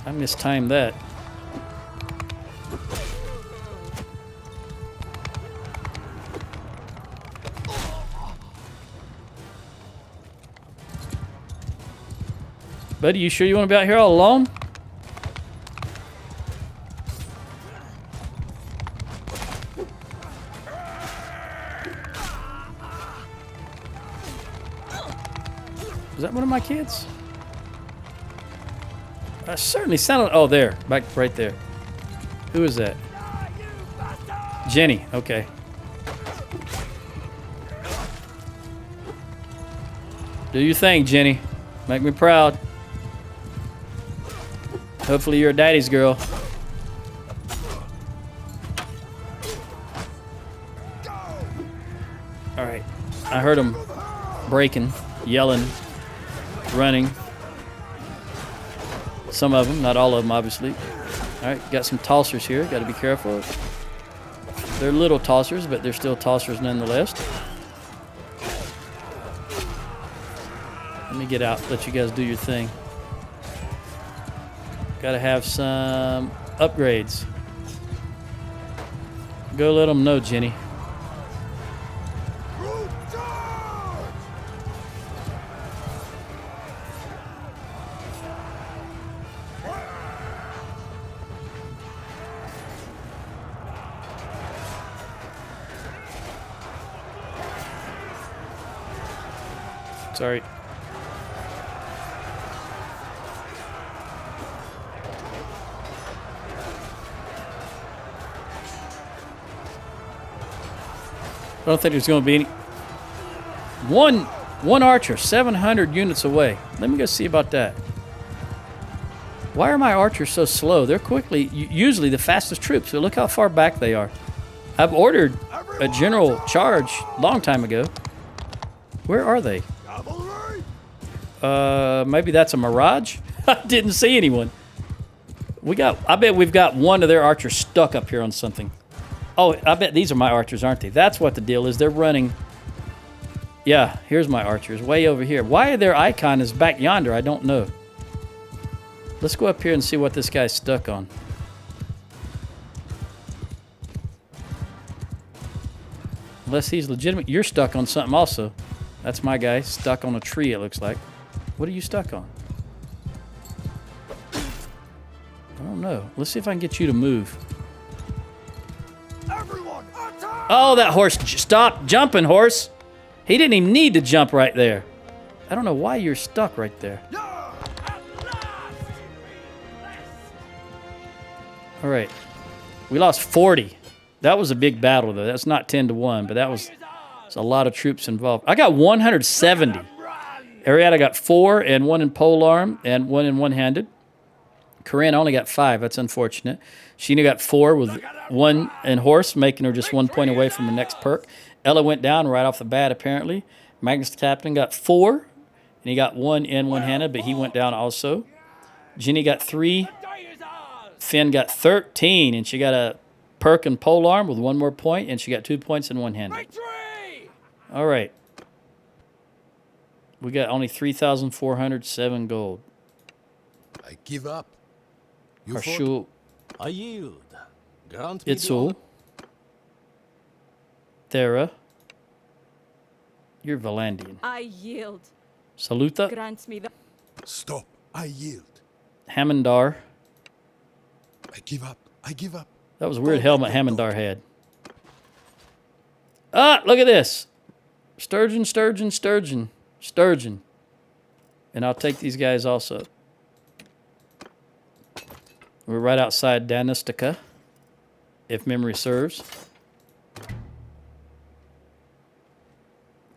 I mistimed that. Buddy, you sure you want to be out here all alone? Is that one of my kids? I certainly sounded... Oh, there. Back right there. Who is that? Jenny. Okay. Do your thing, Jenny. Make me proud. Hopefully you're a daddy's girl. All right. I heard him breaking, yelling, running. Some of them, not all of them, obviously. All right, got some tossers here. Got to be careful. They're little tossers, but they're still tossers nonetheless. Let me get out. Let you guys do your thing. Got to have some upgrades. Go let them know, Jenny. Sorry. I don't think there's going to be any. One archer, 700 units away. Let me go see about that. Why are my archers so slow? They're usually the fastest troops. So look how far back they are. I've ordered a general charge a long time ago. Where are they? Maybe that's a mirage. I didn't see anyone. I bet we've got one of their archers stuck up here on something. Oh, I bet these are my archers, aren't they? That's what the deal is. They're running. Yeah, here's my archers way over here. Why their icon is back yonder, I don't know. Let's go up here and see what this guy's stuck on. Unless he's legitimate. You're stuck on something also. That's my guy, stuck on a tree, it looks like. What are you stuck on? I don't know. Let's see if I can get you to move. Everyone, attack! Oh, that horse. Stop jumping, horse. He didn't even need to jump right there. I don't know why you're stuck right there. Yeah, at last! All right. We lost 40. That was a big battle, though. That's not 10 to 1, but that was a lot of troops involved. I got 170. Ariada got 4 and 1 in polearm and 1 in one-handed. Corinne only got 5. That's unfortunate. Sheena got 4 with 1 in horse, making her just 1 point away from the next perk. Ella went down right off the bat, apparently. Magnus the Captain got 4, and he got 1 in one-handed, but he went down also. Jenny got 3. Finn got 13, and she got a perk and polearm with 1 more point, and she got 2 points in one-handed. All right. We got only 3,407 gold. I give up. You Harshul, I yield. Grant me the Itzul, honor. Thera. You're Valandian. I yield. Salutha, Grant me the. Stop. I yield. Hamandar. I give up. I give up. That was a weird helmet Hamandar had. Ah, look at this. Sturgeon, Sturgeon, Sturgeon, Sturgeon. And I'll take these guys also. We're right outside Danistica, if memory serves.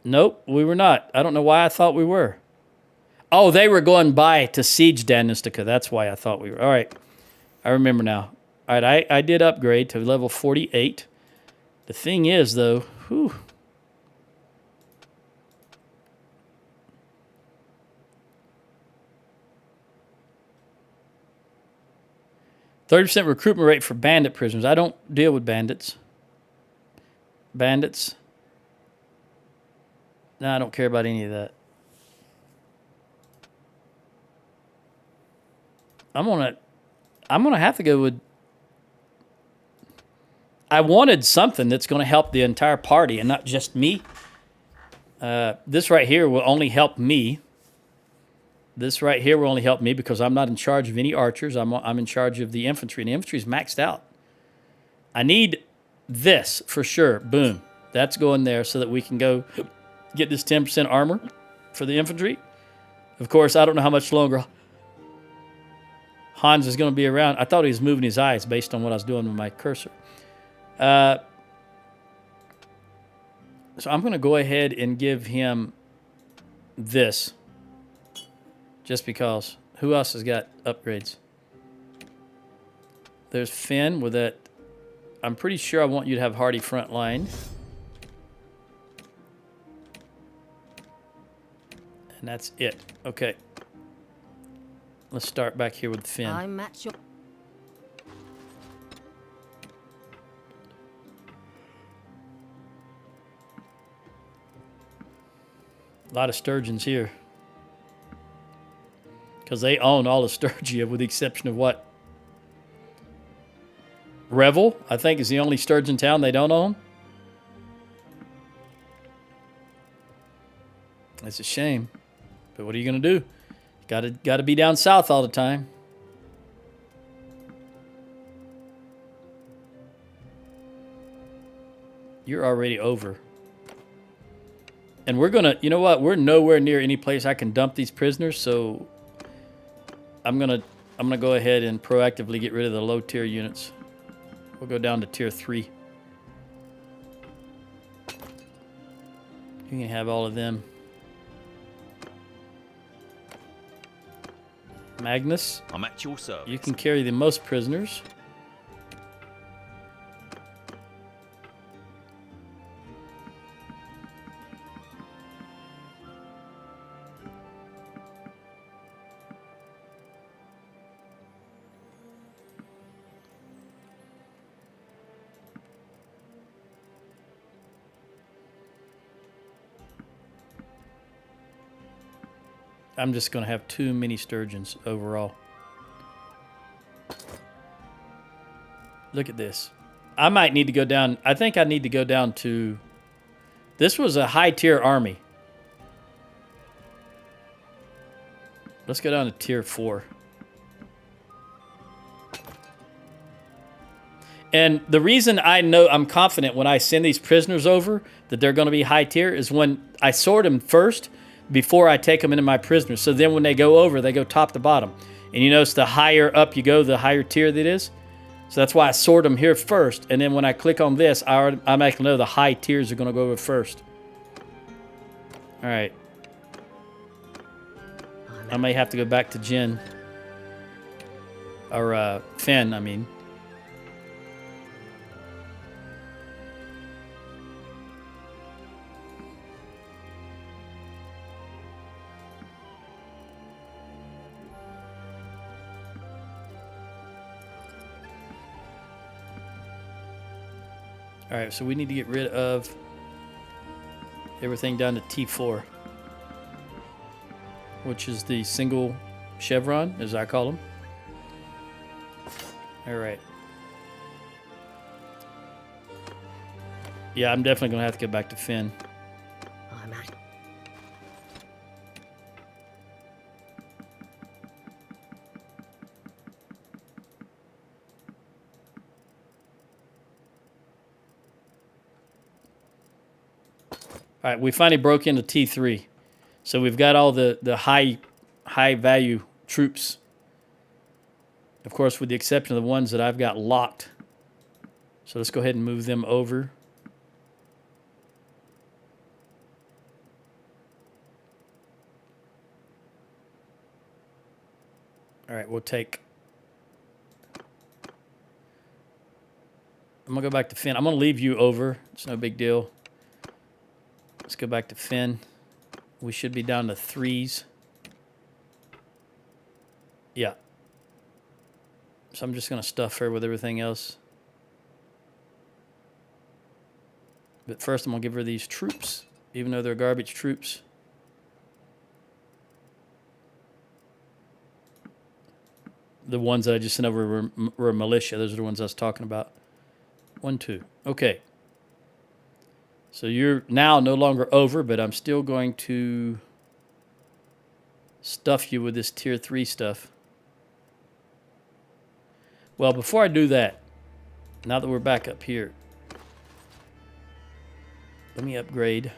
Nope, we were not. I don't know why I thought we were. Oh, they were going by to siege Danistica. That's why I thought we were. All right, I remember now. All right, I did upgrade to level 48. The thing is, though, whew. %30 recruitment rate for bandit prisoners. I don't deal with bandits. Bandits. No, I don't care about any of that. I'm gonna have to go with. I wanted something that's going to help the entire party and not just me. This right here will only help me. This right here will only help me because I'm not in charge of any archers. I'm in charge of the infantry, and the infantry is maxed out. I need this for sure. Boom. That's going there so that we can go get this 10% armor for the infantry. Of course, I don't know how much longer Hans is going to be around. I thought he was moving his eyes based on what I was doing with my cursor. So I'm going to go ahead and give him this. Just because. Who else has got upgrades? There's Finn with that. I'm pretty sure I want you to have hardy front line. And that's it. Okay. Let's start back here with Finn. I match your. A lot of sturgeons here. Because they own all of Sturgia with the exception of what? Revel, I think, is the only sturgeon town they don't own. It's a shame. But what are you going to do? Got to be down south all the time. You're already over. And we're going to, you know what? We're nowhere near any place I can dump these prisoners, so I'm gonna go ahead and proactively get rid of the low tier units. We'll go down to tier 3. You can have all of them. Magnus, I'm at your service. you can carry the most prisoners. I'm just going to have too many sturgeons overall. Look at this. I might need to go down. I think I need to go down to... This was a high-tier army. Let's go down to tier 4. And the reason I know I'm confident when I send these prisoners over that they're going to be high tier is when I sort them first before I take them into my prisoners. So then when they go over, they go top to bottom. And you notice the higher up you go, the higher tier that is. So that's why I sort them here first. And then when I click on this, I automatically know the high tiers are going to go over first. All right. I may have to go back to Jen. Or Finn, I mean. All right, so we need to get rid of everything down to T4, which is the single chevron, as I call them. All right. Yeah, I'm definitely going to have to go back to Finn. I'm at. All right, we finally broke into T3. So we've got all the high value troops. Of course, with the exception of the ones that I've got locked. So let's go ahead and move them over. All right, we'll take... I'm going to go back to Finn. I'm going to leave you over. It's no big deal. Let's go back to Finn. We should be down to 3s. Yeah. So I'm just going to stuff her with everything else. But first I'm going to give her these troops, even though they're garbage troops. The ones that I just sent over were militia. Those are the ones I was talking about. 1, 2. Okay. So you're now no longer over, but I'm still going to stuff you with this tier 3 stuff. Well, before I do that, now that we're back up here, let me upgrade.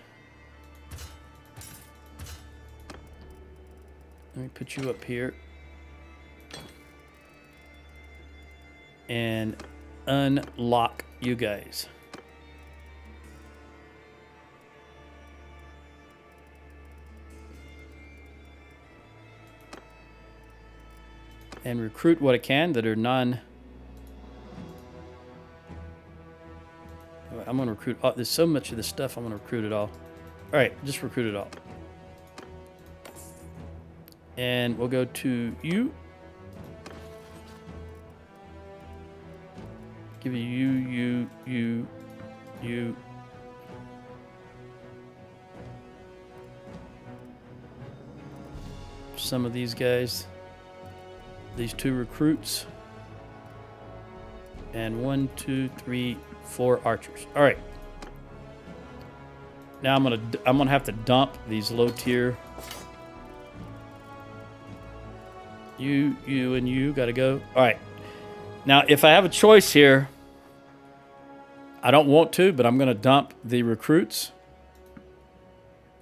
Let me put you up here. And unlock you guys. And recruit what I can that are non... I'm going to recruit... Oh, there's so much of this stuff, I'm going to recruit it all. All right, just recruit it all. And we'll go to you. Give you, you. Some of these guys. These 2 recruits. And 1, 2, 3, 4 archers. All right. Now I'm gonna have to dump these low tier. You, and you gotta go. All right. Now, if I have a choice here, I don't want to, but I'm gonna dump the recruits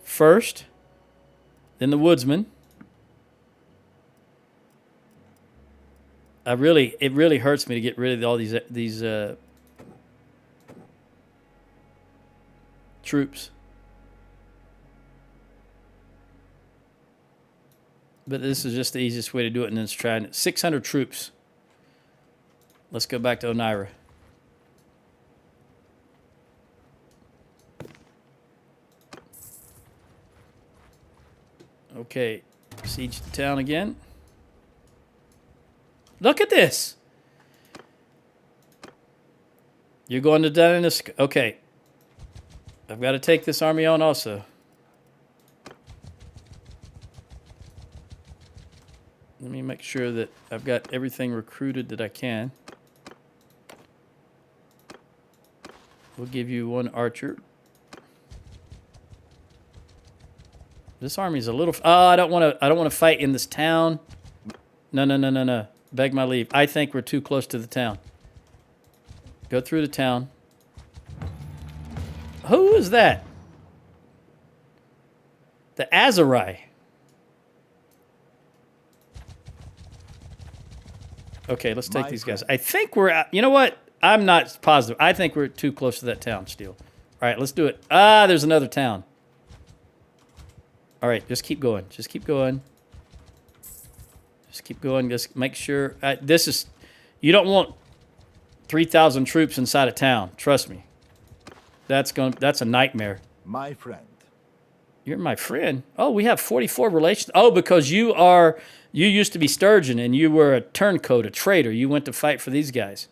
first, then the woodsmen. It really hurts me to get rid of all these troops. But this is just the easiest way to do it, and then it's trying 600 troops. Let's go back to Onira. Okay, siege the town again. Look at this. You're going to down in this. Okay. I've got to take this army on also. Let me make sure that I've got everything recruited that I can. We'll give you 1 archer. This army's a little. Oh, I don't want to fight in this town. No. Beg my leave. I think we're too close to the town. Go through the town. Who is that? The Azarai. Okay, let's take these guys. I think we're out. You know what? I'm not positive. I think we're too close to that town still. All right, let's do it. Ah, there's another town. All right, just keep going. Just keep going. Just keep going. Just make sure. This is. You don't want 3,000 troops inside a town. Trust me. That's a nightmare. My friend. You're my friend. Oh, we have 44 relations. Oh, because you used to be Sturgian and you were a turncoat, a traitor. You went to fight for these guys.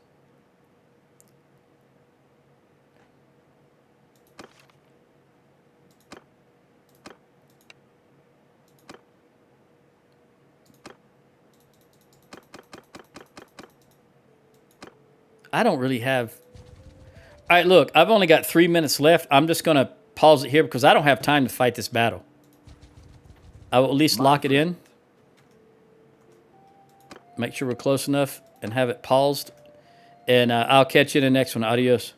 I don't really have... All right, look, I've only got 3 minutes left. I'm just going to pause it here because I don't have time to fight this battle. I will at least lock it in. Make sure we're close enough and have it paused. And I'll catch you in the next one. Adios.